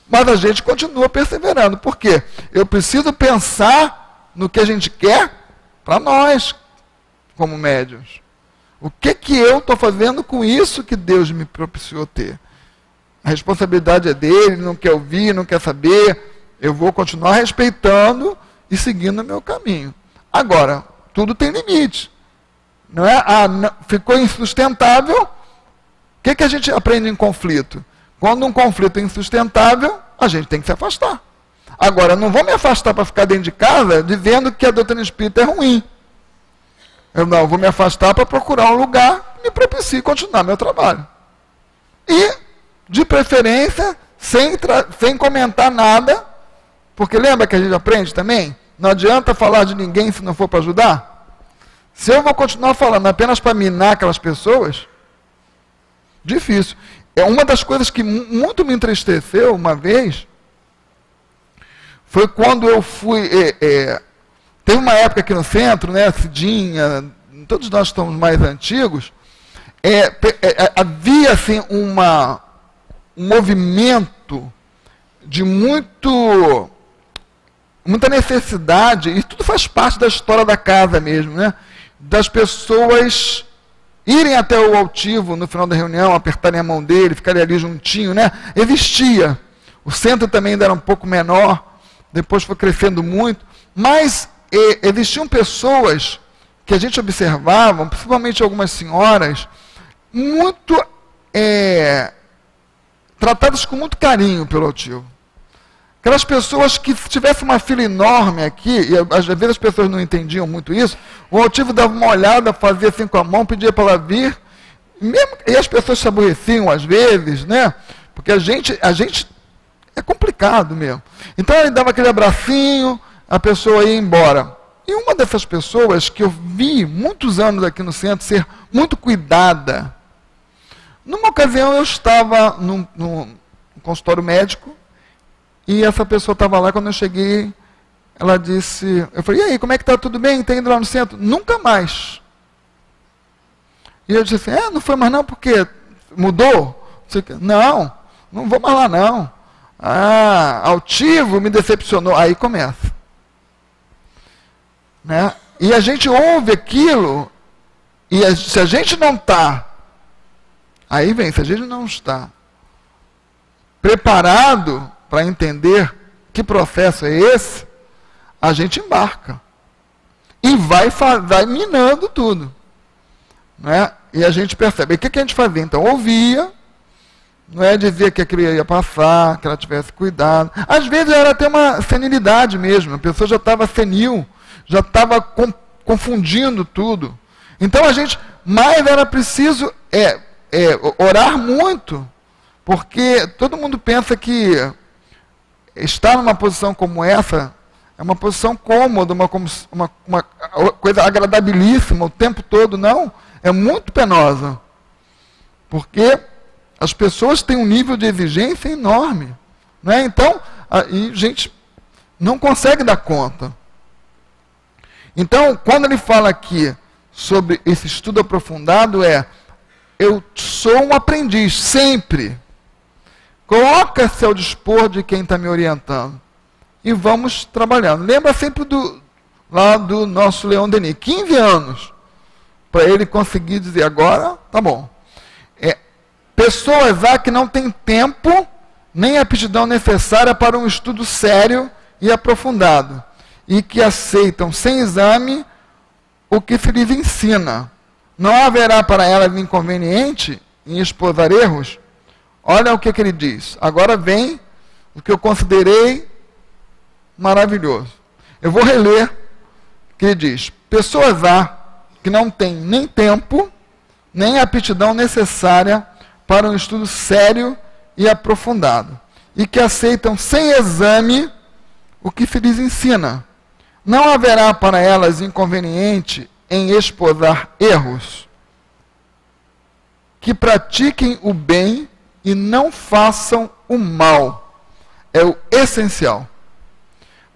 Mas a gente continua perseverando. Por quê? Eu preciso pensar no que a gente quer para nós, como médiuns. O que eu estou fazendo com isso que Deus me propiciou ter? A responsabilidade é dele, não quer ouvir, não quer saber. Eu vou continuar respeitando e seguindo o meu caminho. Agora, tudo tem limite. Não é? Ficou insustentável. O que a gente aprende em conflito? Quando um conflito é insustentável, a gente tem que se afastar. Agora, não vou me afastar para ficar dentro de casa dizendo que a doutrina espírita é ruim. Eu não, vou me afastar para procurar um lugar que me propicie continuar meu trabalho. E, de preferência, sem comentar nada, porque lembra que a gente aprende também? Não adianta falar de ninguém se não for para ajudar. Se eu vou continuar falando apenas para minar aquelas pessoas, difícil. É uma das coisas que muito me entristeceu uma vez, foi quando eu fui... Teve uma época aqui no centro, né, Cidinha, todos nós estamos mais antigos, havia assim um movimento de muita necessidade, e tudo faz parte da história da casa mesmo, né, das pessoas irem até o altivo no final da reunião, apertarem a mão dele, ficarem ali juntinho, né, existia. O centro também ainda era um pouco menor, depois foi crescendo muito, mas existiam pessoas que a gente observava, principalmente algumas senhoras, muito tratadas com muito carinho pelo altivo. Aquelas pessoas que, se tivesse uma fila enorme aqui, e às vezes as pessoas não entendiam muito isso, o altivo dava uma olhada, fazia assim com a mão, pedia para ela vir, e as pessoas se aborreciam às vezes, né? Porque a gente é complicado mesmo. Então ele dava aquele abracinho, a pessoa ia embora. E uma dessas pessoas que eu vi muitos anos aqui no centro ser muito cuidada, numa ocasião eu estava num consultório médico, e essa pessoa estava lá, quando eu cheguei, ela disse, eu falei, e aí, como é que está? Tudo bem? Está indo lá no centro? Nunca mais. E eu disse assim, não foi mais não, porque mudou? Não vou mais lá não. Altivo me decepcionou. Aí começa. Né? E a gente ouve aquilo, e se a gente não está, aí vem, se a gente não está preparado para entender que processo é esse, a gente embarca. E vai minando tudo. Né? E a gente percebe. E o que a gente fazia? Então, ouvia, não é dizer que aquilo ia passar, que ela tivesse cuidado. Às vezes era até uma senilidade mesmo, a pessoa já estava senil, já estava confundindo tudo. Então mas era preciso orar muito, porque todo mundo pensa que estar numa posição como essa é uma posição cômoda, uma coisa agradabilíssima o tempo todo. Não, é muito penosa, porque as pessoas têm um nível de exigência enorme, né? Então, a gente não consegue dar conta. Então, quando ele fala aqui sobre esse estudo aprofundado, eu sou um aprendiz, sempre. Coloca-se ao dispor de quem está me orientando. E vamos trabalhando. Lembra sempre do nosso Leon Denis, 15 anos, para ele conseguir dizer, agora, tá bom. Pessoas que não têm tempo, nem aptidão necessária para um estudo sério e aprofundado, e que aceitam sem exame o que se lhes ensina, não haverá para elas inconveniente em esposar erros. Olha o que ele diz. Agora vem o que eu considerei maravilhoso. Eu vou reler o que ele diz. Pessoas há que não têm nem tempo, nem aptidão necessária para um estudo sério e aprofundado, e que aceitam sem exame o que se lhes ensina. Não haverá para elas inconveniente em esposar erros. Que pratiquem o bem e não façam o mal. É o essencial.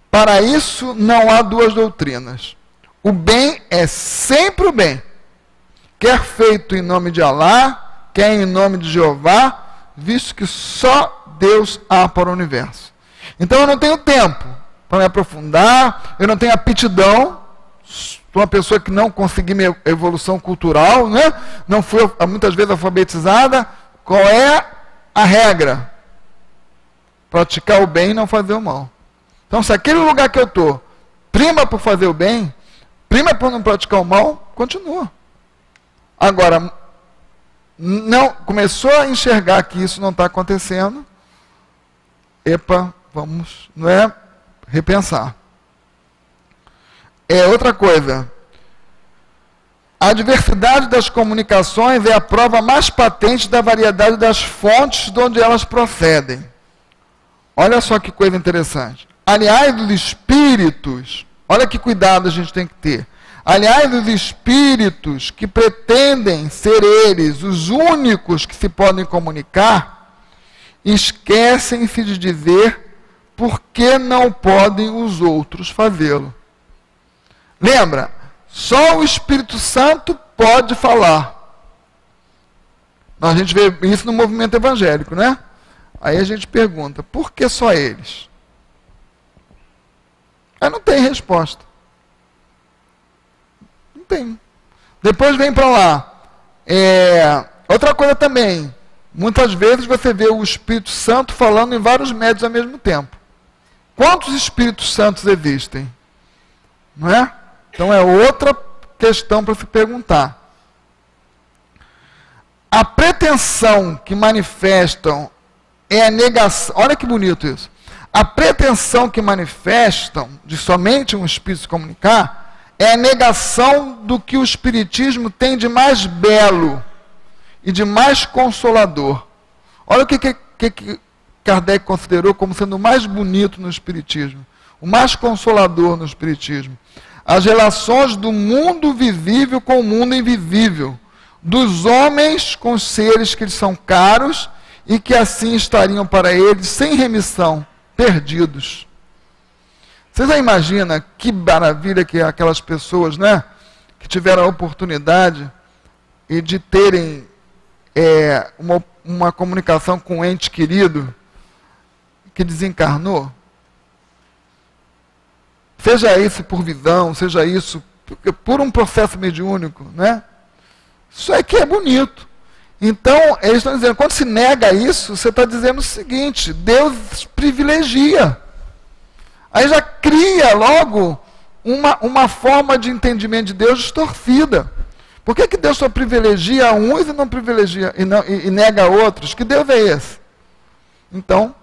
Para isso não há duas doutrinas. O bem é sempre o bem. Quer feito em nome de Alá, quer em nome de Jeová, visto que só Deus há para o universo. Então eu não tenho tempo para me aprofundar, eu não tenho aptidão, sou uma pessoa que não consegui minha evolução cultural, né? Não fui muitas vezes alfabetizada. Qual é a regra? Praticar o bem e não fazer o mal. Então, se aquele lugar que eu estou prima por fazer o bem, prima por não praticar o mal, continua. Agora, não começou a enxergar que isso não está acontecendo, epa, vamos, não é, repensar. Outra coisa, a diversidade das comunicações é a prova mais patente da variedade das fontes de onde elas procedem. Olha só que coisa interessante. Aliás, os espíritos, olha que cuidado a gente tem que ter. Aliás, os espíritos que pretendem ser eles os únicos que se podem comunicar, esquecem-se de dizer por que não podem os outros fazê-lo. Lembra? Só o Espírito Santo pode falar. A gente vê isso no movimento evangélico, né? Aí a gente pergunta, por que só eles? Aí não tem resposta. Não tem. Depois vem para lá. Outra coisa também. Muitas vezes você vê o Espírito Santo falando em vários médios ao mesmo tempo. Quantos Espíritos Santos existem? Não é? Então é outra questão para se perguntar. A pretensão que manifestam é a negação. Olha que bonito isso. A pretensão que manifestam de somente um espírito se comunicar é a negação do que o espiritismo tem de mais belo e de mais consolador. Olha o que Kardec considerou como sendo o mais bonito no espiritismo, o mais consolador no espiritismo. As relações do mundo visível com o mundo invisível, dos homens com os seres que lhes são caros e que assim estariam para eles sem remissão, perdidos. Você já imagina que maravilha que é aquelas pessoas, né, que tiveram a oportunidade de terem uma comunicação com um ente querido que desencarnou? Seja isso por visão, seja isso por um processo mediúnico, né? Isso é que é bonito. Então, eles estão dizendo, quando se nega isso, você está dizendo o seguinte, Deus privilegia. Aí já cria logo uma forma de entendimento de Deus distorcida. Por que Deus só privilegia uns e não privilegia e nega outros? Que Deus é esse? Então,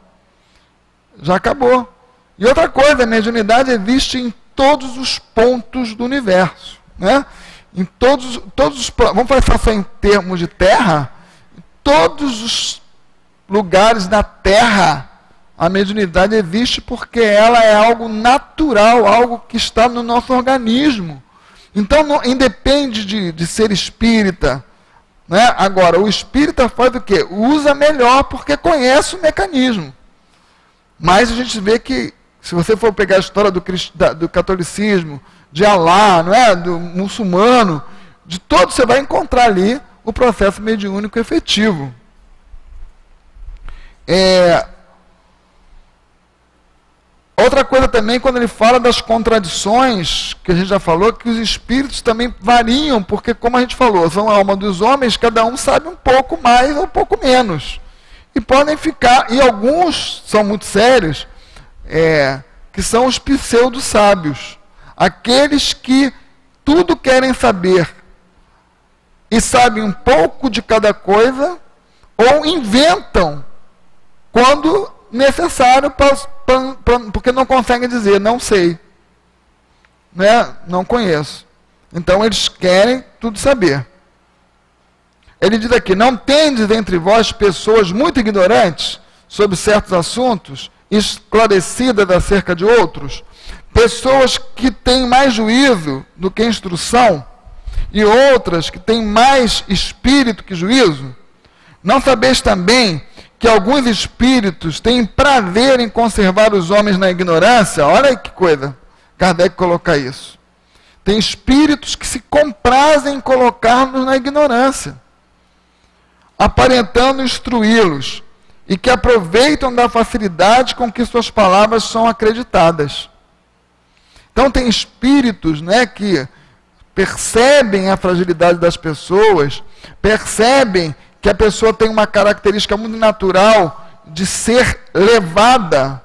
já acabou. E outra coisa, a mediunidade existe em todos os pontos do universo, né? Em todos os, vamos falar só em termos de terra, em todos os lugares da terra, a mediunidade existe porque ela é algo natural, algo que está no nosso organismo. Então, não, independe de ser espírita, né? Agora, o espírita faz o quê? Usa melhor porque conhece o mecanismo. Mas a gente vê que, se você for pegar a história do catolicismo, de Alá, não é? Do muçulmano, de todos você vai encontrar ali o processo mediúnico efetivo. Outra coisa também, quando ele fala das contradições, que a gente já falou, que os espíritos também variam, porque, como a gente falou, são a alma dos homens, cada um sabe um pouco mais ou um pouco menos. E podem ficar, e alguns são muito sérios, que são os pseudo-sábios. Aqueles que tudo querem saber e sabem um pouco de cada coisa, ou inventam quando necessário, porque não conseguem dizer, não sei, né? Não conheço. Então eles querem tudo saber. Ele diz aqui, não tendes entre vós pessoas muito ignorantes sobre certos assuntos, esclarecidas acerca de outros, pessoas que têm mais juízo do que instrução, e outras que têm mais espírito que juízo? Não sabeis também que alguns espíritos têm prazer em conservar os homens na ignorância? Olha aí que coisa, Kardec coloca isso. Tem espíritos que se comprazem em colocar-nos na ignorância, aparentando instruí-los, e que aproveitam da facilidade com que suas palavras são acreditadas. Então tem espíritos, né, que percebem a fragilidade das pessoas, percebem que a pessoa tem uma característica muito natural de ser levada.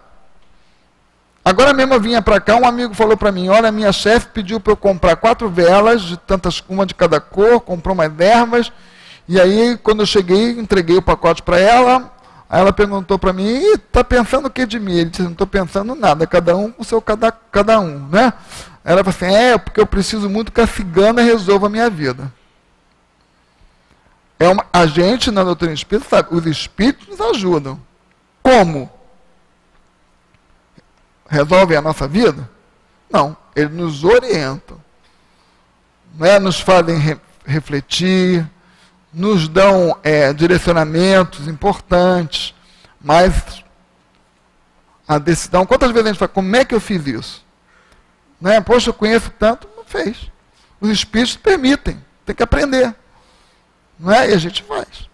Agora mesmo eu vinha para cá, um amigo falou para mim, olha, minha chefe pediu para eu comprar 4 velas, de tantas, uma de cada cor, comprou umas ervas, e aí quando eu cheguei, entreguei o pacote para ela, aí ela perguntou para mim, está pensando o que de mim? Ele disse, não estou pensando nada, cada um com o seu cada um, né? Ela falou assim, porque eu preciso muito que a cigana resolva a minha vida. A gente, na doutrina espírita, sabe, os espíritos nos ajudam. Como? Resolvem a nossa vida? Não, eles nos orientam, né? Nos fazem refletir, nos dão direcionamentos importantes, mas a decisão, quantas vezes a gente fala, como é que eu fiz isso? Né? Poxa, eu conheço tanto, não fez. Os espíritos permitem, tem que aprender. Não é? E a gente faz.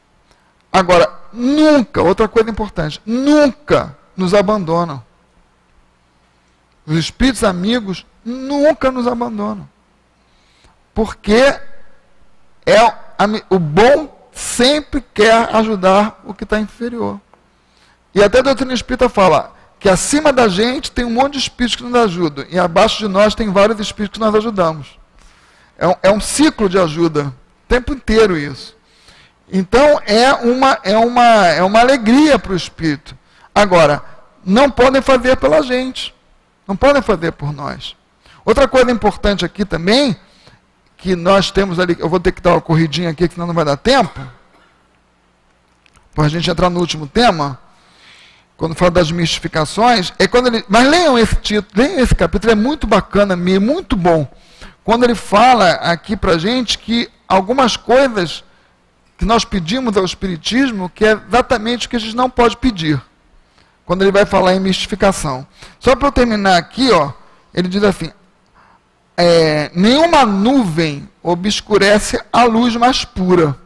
Agora, nunca, outra coisa importante, nunca nos abandonam. Os espíritos amigos nunca nos abandonam. Porque o bom sempre quer ajudar o que está inferior. E até a doutrina espírita fala que acima da gente tem um monte de espíritos que nos ajudam, e abaixo de nós tem vários espíritos que nós ajudamos. É um ciclo de ajuda, o tempo inteiro isso. Então é uma alegria para o espírito. Agora, não podem fazer pela gente, não podem fazer por nós. Outra coisa importante aqui também, que nós temos ali, eu vou ter que dar uma corridinha aqui, senão não vai dar tempo, para a gente entrar no último tema, quando fala das mistificações, mas leiam esse título, leiam esse capítulo, é muito bacana, muito bom, quando ele fala aqui para a gente que algumas coisas que nós pedimos ao Espiritismo, que é exatamente o que a gente não pode pedir, quando ele vai falar em mistificação. Só para eu terminar aqui, ele diz assim, nenhuma nuvem obscurece a luz mais pura.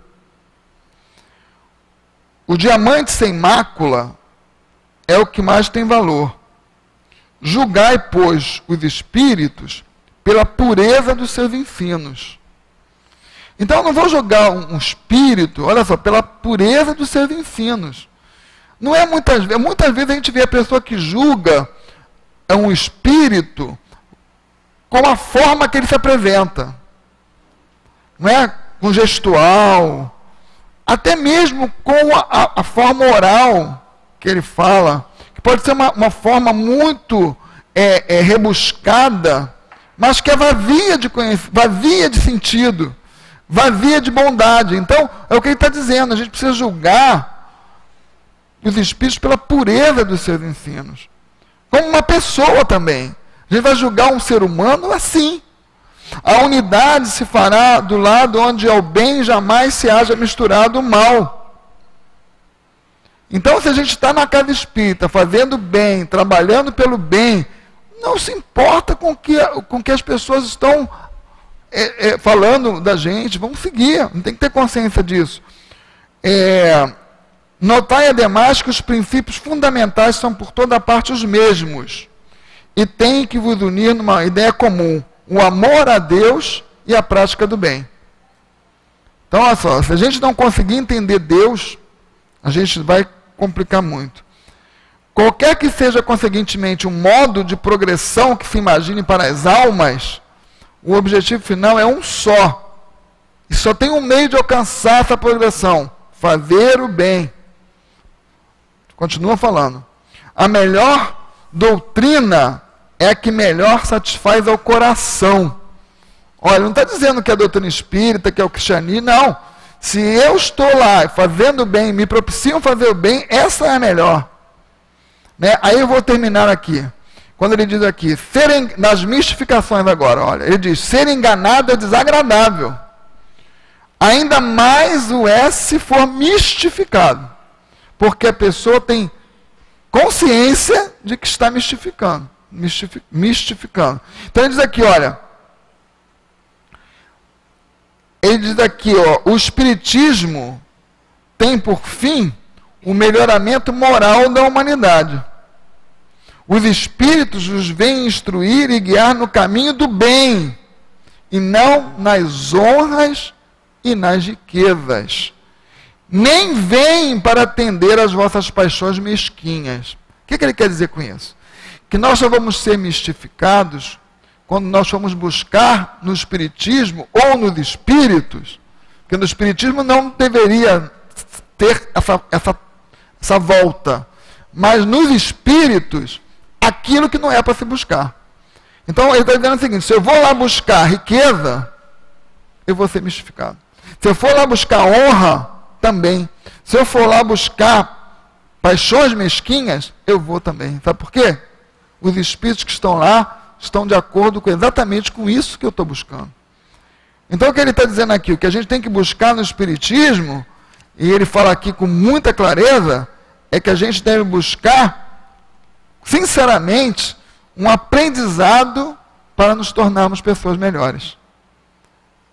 O diamante sem mácula é o que mais tem valor. Julgai, pois, os espíritos pela pureza dos seus ensinos. Então eu não vou julgar um espírito, olha só, pela pureza dos seus ensinos. Não é muitas vezes a gente vê a pessoa que julga um espírito com a forma que ele se apresenta, não é? Com gestual, até mesmo com a forma oral que ele fala, que pode ser uma forma muito rebuscada, mas que é vazia de conhecimento, vazia de sentido, vazia de bondade. Então, é o que ele está dizendo, a gente precisa julgar os espíritos pela pureza dos seus ensinos, como uma pessoa também. A gente vai julgar um ser humano assim. A unidade se fará do lado onde ao bem jamais se haja misturado o mal. Então, se a gente está na casa espírita, fazendo bem, trabalhando pelo bem, não se importa com que as pessoas estão falando da gente, vamos seguir, não tem que ter consciência disso. Notai ademais que os princípios fundamentais são por toda parte os mesmos, e tem que vos unir numa ideia comum, o amor a Deus e a prática do bem. Então, olha só, se a gente não conseguir entender Deus, a gente vai complicar muito. Qualquer que seja, conseguintemente, um modo de progressão que se imagine para as almas, o objetivo final é um só, E só tem um meio de alcançar essa progressão: fazer o bem. Continua falando. A melhor doutrina é a que melhor satisfaz ao coração. Olha, não está dizendo que é a doutrina espírita, que é o cristianismo, não. Se eu estou lá fazendo o bem, me propiciam fazer o bem, essa é a melhor. Né? Aí eu vou terminar aqui. Quando ele diz aqui, nas mistificações agora, olha, ele diz, ser enganado é desagradável. Ainda mais o é se for mistificado. Porque a pessoa tem consciência de que está mistificando. Então ele diz aqui, olha, ele diz aqui, ó, o espiritismo tem por fim o melhoramento moral da humanidade. Os espíritos os vêm instruir e guiar no caminho do bem, e não nas honras e nas riquezas. Nem vêm para atender às vossas paixões mesquinhas. O que ele quer dizer com isso? Que nós só vamos ser mistificados quando nós formos buscar no espiritismo ou nos espíritos, porque no espiritismo não deveria ter essa volta, mas nos espíritos, aquilo que não é para se buscar. Então ele está dizendo o seguinte: se eu vou lá buscar riqueza, eu vou ser mistificado. Se eu for lá buscar honra, também. Se eu for lá buscar paixões mesquinhas, eu vou também. Sabe por quê? Os espíritos que estão lá estão de acordo exatamente com isso que eu estou buscando. Então o que ele está dizendo aqui, o que a gente tem que buscar no espiritismo, e ele fala aqui com muita clareza, é que a gente deve buscar, sinceramente, um aprendizado para nos tornarmos pessoas melhores.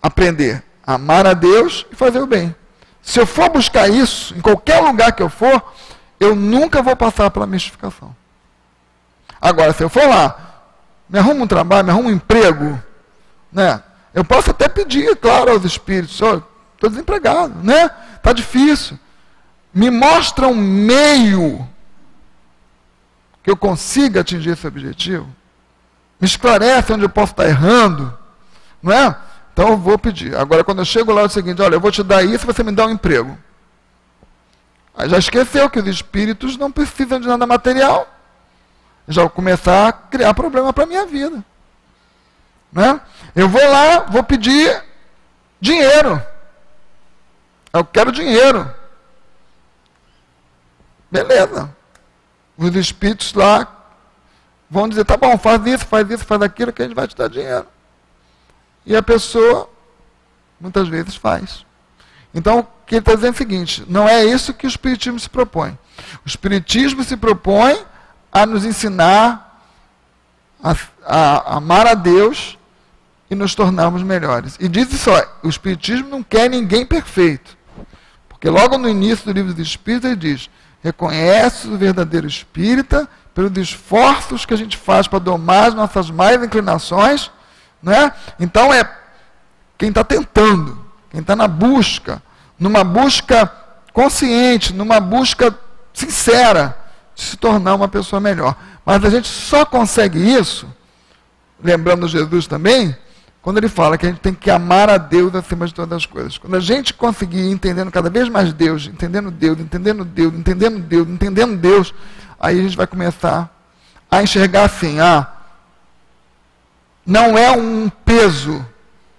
Aprender a amar a Deus e fazer o bem. Se eu for buscar isso, em qualquer lugar que eu for, eu nunca vou passar pela mistificação. Agora, se eu for lá, me arrumo um trabalho, me arrumo um emprego, né? Eu posso até pedir, claro, aos espíritos, estou desempregado, né? Está difícil. Me mostra um meio que eu consiga atingir esse objetivo. Me esclarece onde eu posso estar errando, não é? Então eu vou pedir. Agora, quando eu chego lá, é o seguinte: olha, eu vou te dar isso e você me dá um emprego. Aí já esqueceu que os espíritos não precisam de nada material. Já vou começar a criar problema para a minha vida. Né? Eu vou lá, vou pedir dinheiro. Eu quero dinheiro. Beleza. Os espíritos lá vão dizer: tá bom, faz isso, faz aquilo, que a gente vai te dar dinheiro. E a pessoa, muitas vezes, faz. Então, o que ele está dizendo é o seguinte: não é isso que o espiritismo se propõe. O espiritismo se propõe a nos ensinar a amar a Deus e nos tornarmos melhores. E diz isso, o espiritismo não quer ninguém perfeito. Porque logo no início do livro dos Espíritos ele diz: reconhece o verdadeiro espírita pelos esforços que a gente faz para domar as nossas más inclinações. Né? Então é quem está tentando, quem está na busca, numa busca consciente, numa busca sincera de se tornar uma pessoa melhor. Mas a gente só consegue isso, lembrando Jesus também, quando ele fala que a gente tem que amar a Deus acima de todas as coisas. Quando a gente conseguir ir entendendo cada vez mais Deus, entendendo Deus, entendendo Deus, entendendo Deus, entendendo Deus, aí a gente vai começar a enxergar assim: não é um peso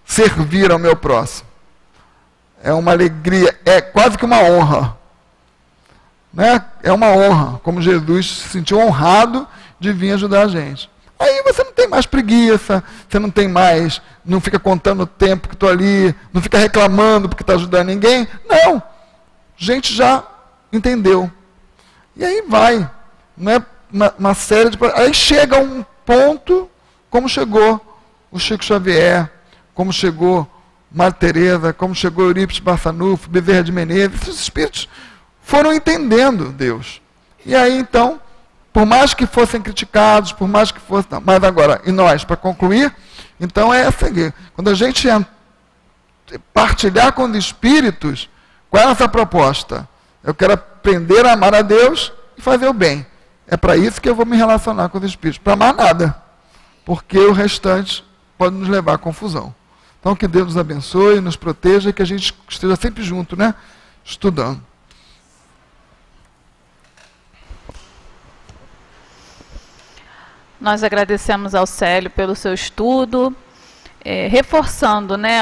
servir ao meu próximo. É uma alegria, é quase que uma honra. Né? É uma honra, como Jesus se sentiu honrado de vir ajudar a gente. Aí você não tem mais preguiça, você não tem mais, não fica contando o tempo que estou ali, não fica reclamando porque está ajudando ninguém. Não, a gente já entendeu. E aí vai, não é uma série de... Aí chega um ponto, como chegou o Chico Xavier, como chegou Madre Teresa, como chegou Eurípides Barçanufo, Bezerra de Menezes. Esses espíritos foram entendendo Deus. E aí então, por mais que fossem criticados, por mais que fossem... Não, mas agora, e nós, para concluir, então é seguir. Quando a gente partilhar com os espíritos, qual é essa proposta? Eu quero aprender a amar a Deus e fazer o bem. É para isso que eu vou me relacionar com os espíritos. Para mais nada. Porque o restante pode nos levar à confusão. Então, que Deus nos abençoe, nos proteja e que a gente esteja sempre junto, né? Estudando. Nós agradecemos ao Célio pelo seu estudo, reforçando, né,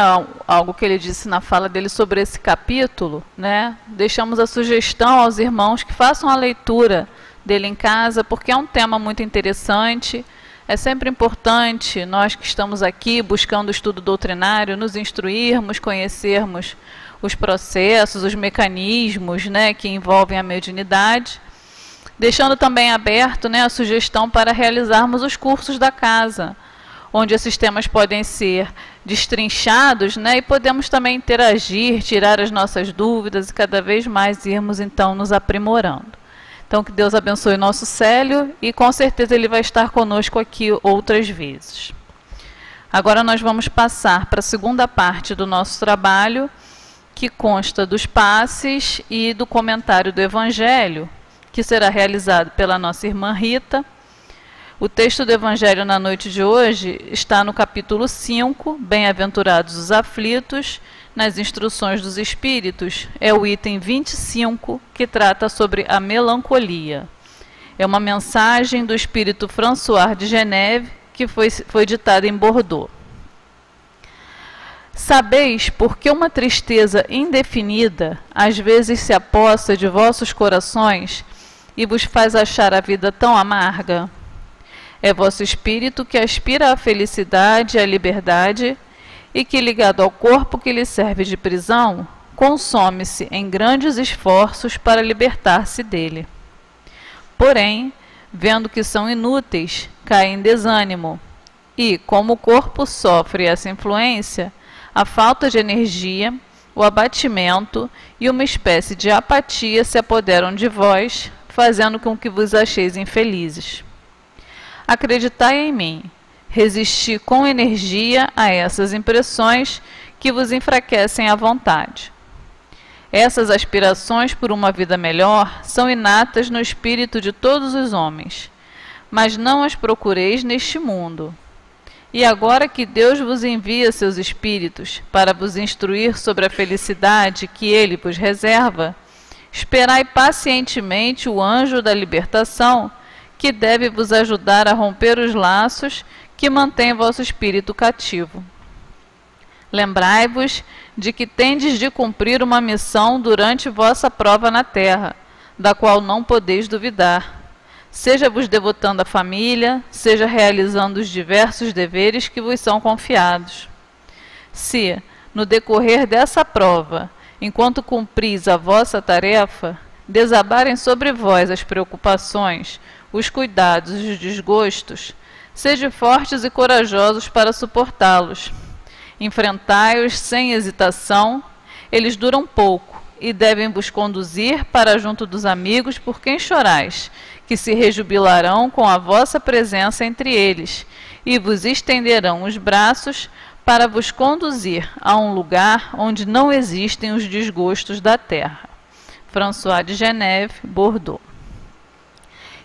algo que ele disse na fala dele sobre esse capítulo, né? Deixamos a sugestão aos irmãos que façam a leitura dele em casa, porque é um tema muito interessante. É sempre importante nós que estamos aqui buscando o estudo doutrinário, nos instruirmos, conhecermos os processos, os mecanismos, né, que envolvem a mediunidade. Deixando também aberto, né, a sugestão para realizarmos os cursos da casa, onde esses temas podem ser destrinchados, né, e podemos também interagir, tirar as nossas dúvidas e cada vez mais irmos então nos aprimorando. Então que Deus abençoe o nosso Célio e com certeza ele vai estar conosco aqui outras vezes. Agora nós vamos passar para a segunda parte do nosso trabalho, que consta dos passes e do comentário do Evangelho, que será realizado pela nossa irmã Rita. O texto do Evangelho na noite de hoje está no capítulo 5, Bem-aventurados os aflitos, nas instruções dos Espíritos. É o item 25, que trata sobre a melancolia. É uma mensagem do Espírito François de Geneve, que foi ditada em Bordeaux. Sabeis por que uma tristeza indefinida às vezes se apossa de vossos corações e vos faz achar a vida tão amarga? É vosso espírito que aspira à felicidade e à liberdade e que, ligado ao corpo que lhe serve de prisão, consome-se em grandes esforços para libertar-se dele. Porém, vendo que são inúteis, cai em desânimo e, como o corpo sofre essa influência, a falta de energia, o abatimento e uma espécie de apatia se apoderam de vós, fazendo com que vos acheis infelizes. Acreditai em mim, resisti com energia a essas impressões que vos enfraquecem a vontade. Essas aspirações por uma vida melhor são inatas no espírito de todos os homens, mas não as procureis neste mundo. E agora que Deus vos envia seus espíritos para vos instruir sobre a felicidade que Ele vos reserva, esperai pacientemente o anjo da libertação, que deve vos ajudar a romper os laços que mantêm vosso espírito cativo. Lembrai-vos de que tendes de cumprir uma missão durante vossa prova na terra, da qual não podeis duvidar. Seja vos devotando à família, seja realizando os diversos deveres que vos são confiados. Se, no decorrer dessa prova, enquanto cumpris a vossa tarefa, desabarem sobre vós as preocupações, os cuidados e os desgostos, sede fortes e corajosos para suportá-los. Enfrentai-os sem hesitação, eles duram pouco e devem vos conduzir para junto dos amigos por quem chorais, que se rejubilarão com a vossa presença entre eles e vos estenderão os braços para vos conduzir a um lugar onde não existem os desgostos da terra. François de Geneve, Bordeaux.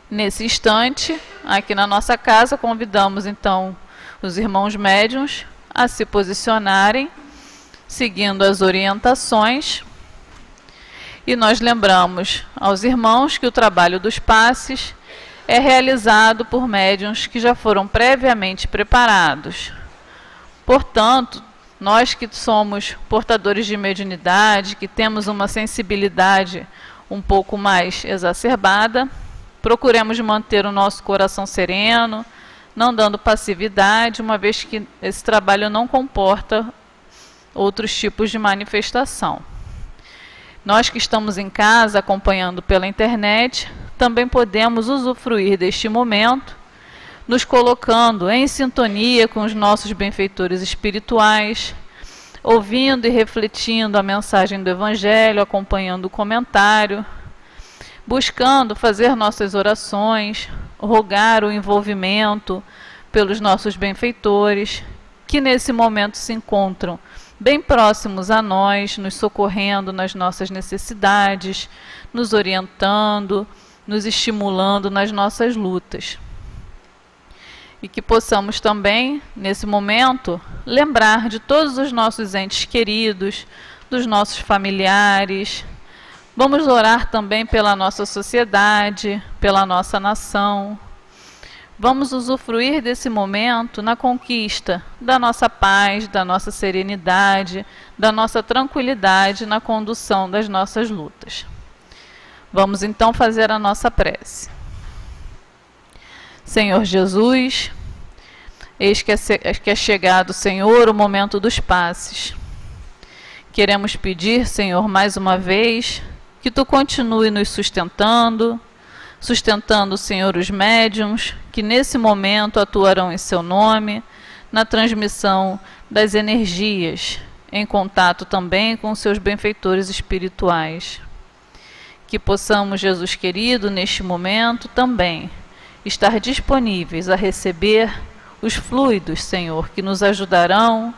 Nesse instante, aqui na nossa casa, convidamos então os irmãos médiuns a se posicionarem, seguindo as orientações. E nós lembramos aos irmãos que o trabalho dos passes é realizado por médiuns que já foram previamente preparados. Portanto, nós que somos portadores de mediunidade, que temos uma sensibilidade um pouco mais exacerbada, procuremos manter o nosso coração sereno, não dando passividade, uma vez que esse trabalho não comporta outros tipos de manifestação. Nós que estamos em casa acompanhando pela internet, também podemos usufruir deste momento, nos colocando em sintonia com os nossos benfeitores espirituais, ouvindo e refletindo a mensagem do Evangelho, acompanhando o comentário, buscando fazer nossas orações, rogar o envolvimento pelos nossos benfeitores, que nesse momento se encontram bem próximos a nós, nos socorrendo nas nossas necessidades, nos orientando, nos estimulando nas nossas lutas. E que possamos também, nesse momento, lembrar de todos os nossos entes queridos, dos nossos familiares. Vamos orar também pela nossa sociedade, pela nossa nação. Vamos usufruir desse momento na conquista da nossa paz, da nossa serenidade, da nossa tranquilidade na condução das nossas lutas. Vamos então fazer a nossa prece. Senhor Jesus, eis que é chegado, Senhor, o momento dos passes. Queremos pedir, Senhor, mais uma vez, que Tu continue nos sustentando, Senhor, os médiuns, que nesse momento atuarão em Seu nome, na transmissão das energias, em contato também com Seus benfeitores espirituais. Que possamos, Jesus querido, neste momento também, estar disponíveis a receber os fluidos, Senhor, que nos ajudarão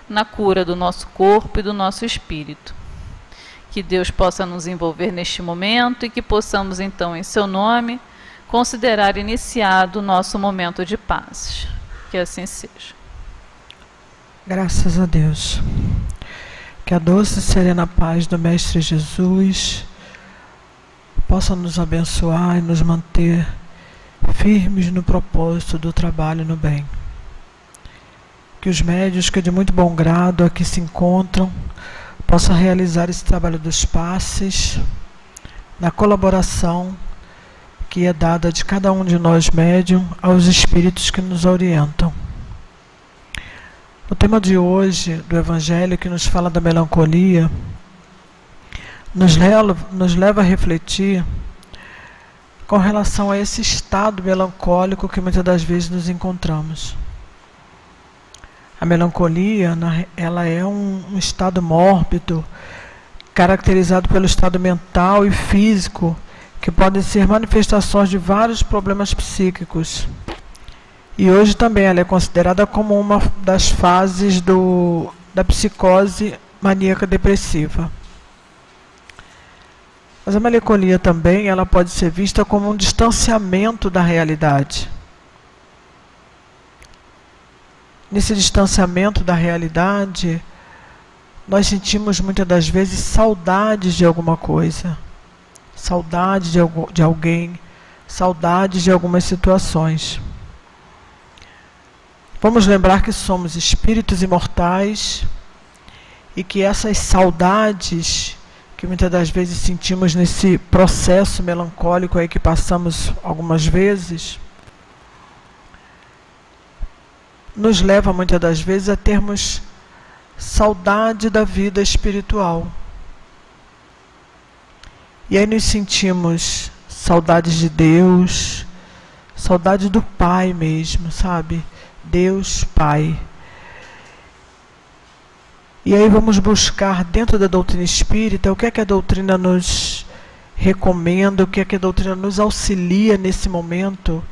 na cura do nosso corpo e do nosso espírito. Que Deus possa nos envolver neste momento e que possamos, então, em Seu nome, considerar iniciado o nosso momento de paz. Que assim seja. Graças a Deus. Que a doce e serena paz do Mestre Jesus possa nos abençoar e nos manter firmes no propósito do trabalho no bem. Que os médiuns que de muito bom grado aqui se encontram possam realizar esse trabalho dos passes na colaboração que é dada de cada um de nós médium aos espíritos que nos orientam. O tema de hoje do Evangelho, que nos fala da melancolia, nos leva a refletir com relação a esse estado melancólico que muitas das vezes nos encontramos. A melancolia, ela é um estado mórbido, caracterizado pelo estado mental e físico, que podem ser manifestações de vários problemas psíquicos. E hoje também ela é considerada como uma das fases da psicose maníaca depressiva. Mas a melancolia também ela pode ser vista como um distanciamento da realidade. Nesse distanciamento da realidade, nós sentimos muitas das vezes saudades de alguma coisa, saudade de alguém, saudade de algumas situações. Vamos lembrar que somos espíritos imortais e que essas saudades que muitas das vezes sentimos nesse processo melancólico aí que passamos algumas vezes, nos leva muitas das vezes a termos saudade da vida espiritual. E aí nos sentimos saudades de Deus, saudade do Pai mesmo, sabe? Deus Pai. E aí vamos buscar dentro da doutrina espírita o que é que a doutrina nos recomenda, o que é que a doutrina nos auxilia nesse momento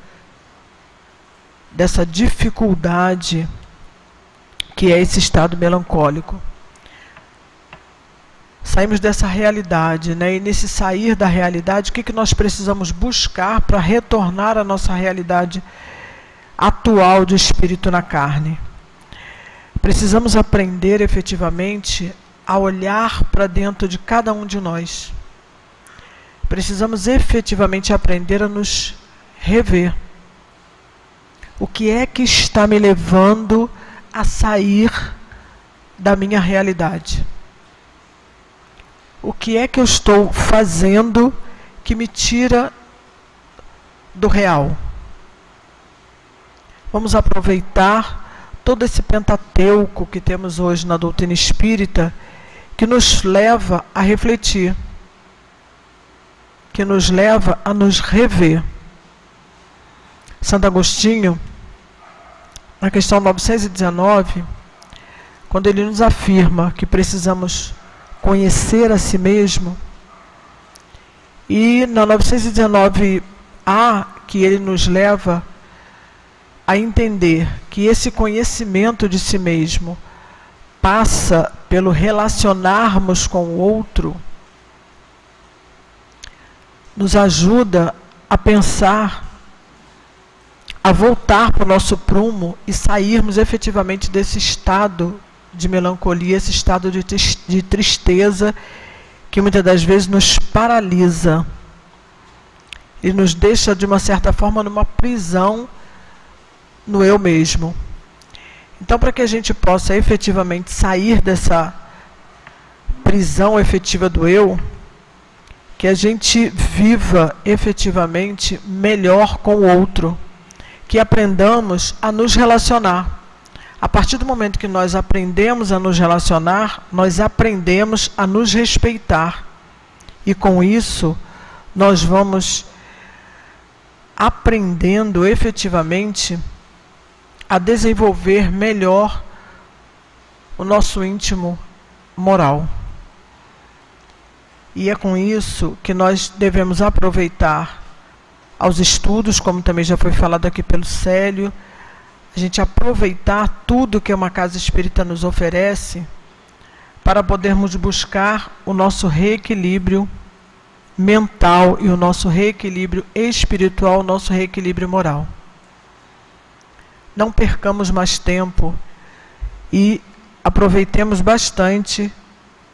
dessa dificuldade que é esse estado melancólico. Saímos dessa realidade, né? E nesse sair da realidade, o que nós precisamos buscar para retornar à nossa realidade atual de espírito na carne? Precisamos aprender efetivamente a olhar para dentro de cada um de nós. Precisamos efetivamente aprender a nos rever. O que é que está me levando a sair da minha realidade? O que é que eu estou fazendo que me tira do real? Vamos aproveitar todo esse pentateuco que temos hoje na doutrina espírita, que nos leva a refletir, que nos leva a nos rever. Santo Agostinho, na questão 919, quando ele nos afirma que precisamos conhecer a si mesmo, e na 919A, que ele nos leva a entender que esse conhecimento de si mesmo passa pelo relacionarmos com o outro, nos ajuda a pensar a voltar para o nosso prumo e sairmos efetivamente desse estado de melancolia, esse estado de tristeza que muitas das vezes nos paralisa e nos deixa, de uma certa forma, numa prisão no eu mesmo. Então, para que a gente possa efetivamente sair dessa prisão efetiva do eu, que a gente viva efetivamente melhor com o outro, que aprendamos a nos relacionar. A partir do momento que nós aprendemos a nos relacionar, nós aprendemos a nos respeitar. E com isso, nós vamos aprendendo efetivamente a desenvolver melhor o nosso íntimo moral. E é com isso que nós devemos aproveitar aos estudos, como também já foi falado aqui pelo Célio, a gente aproveitar tudo que uma casa espírita nos oferece para podermos buscar o nosso reequilíbrio mental e o nosso reequilíbrio espiritual, o nosso reequilíbrio moral. Não percamos mais tempo e aproveitemos bastante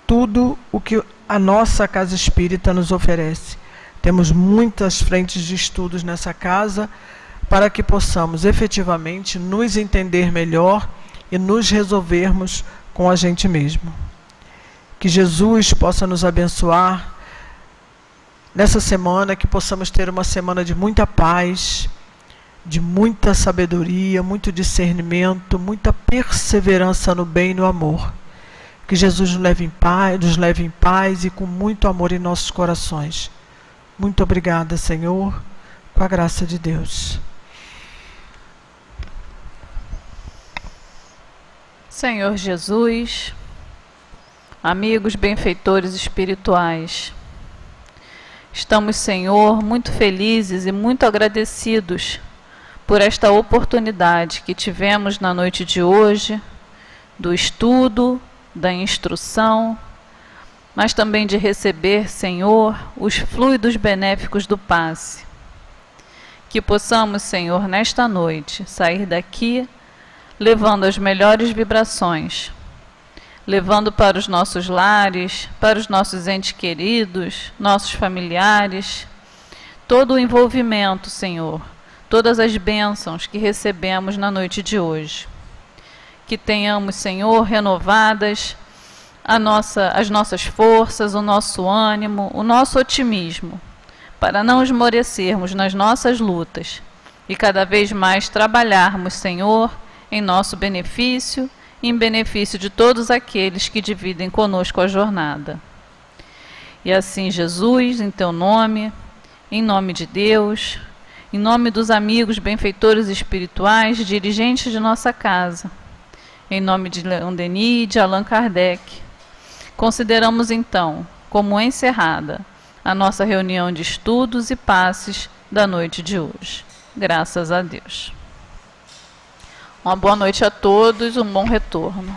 tudo o que a nossa casa espírita nos oferece. Temos muitas frentes de estudos nessa casa para que possamos efetivamente nos entender melhor e nos resolvermos com a gente mesmo. Que Jesus possa nos abençoar nessa semana, que possamos ter uma semana de muita paz, de muita sabedoria, muito discernimento, muita perseverança no bem e no amor. Que Jesus nos leve em paz e com muito amor em nossos corações. Muito obrigada, Senhor, com a graça de Deus. Senhor Jesus, amigos benfeitores espirituais, estamos, Senhor, muito felizes e muito agradecidos por esta oportunidade que tivemos na noite de hoje, do estudo, da instrução, mas também de receber, Senhor, os fluidos benéficos do passe. Que possamos, Senhor, nesta noite, sair daqui levando as melhores vibrações, levando para os nossos lares, para os nossos entes queridos, nossos familiares, todo o envolvimento, Senhor, todas as bênçãos que recebemos na noite de hoje. Que tenhamos, Senhor, renovadas as nossas forças, o nosso ânimo, o nosso otimismo, para não esmorecermos nas nossas lutas e cada vez mais trabalharmos, Senhor, em nosso benefício e em benefício de todos aqueles que dividem conosco a jornada. E assim, Jesus, em Teu nome, em nome de Deus, em nome dos amigos benfeitores espirituais, dirigentes de nossa casa, em nome de Leon Denis e de Allan Kardec, consideramos então como encerrada a nossa reunião de estudos e passes da noite de hoje. Graças a Deus. Uma boa noite a todos, um bom retorno.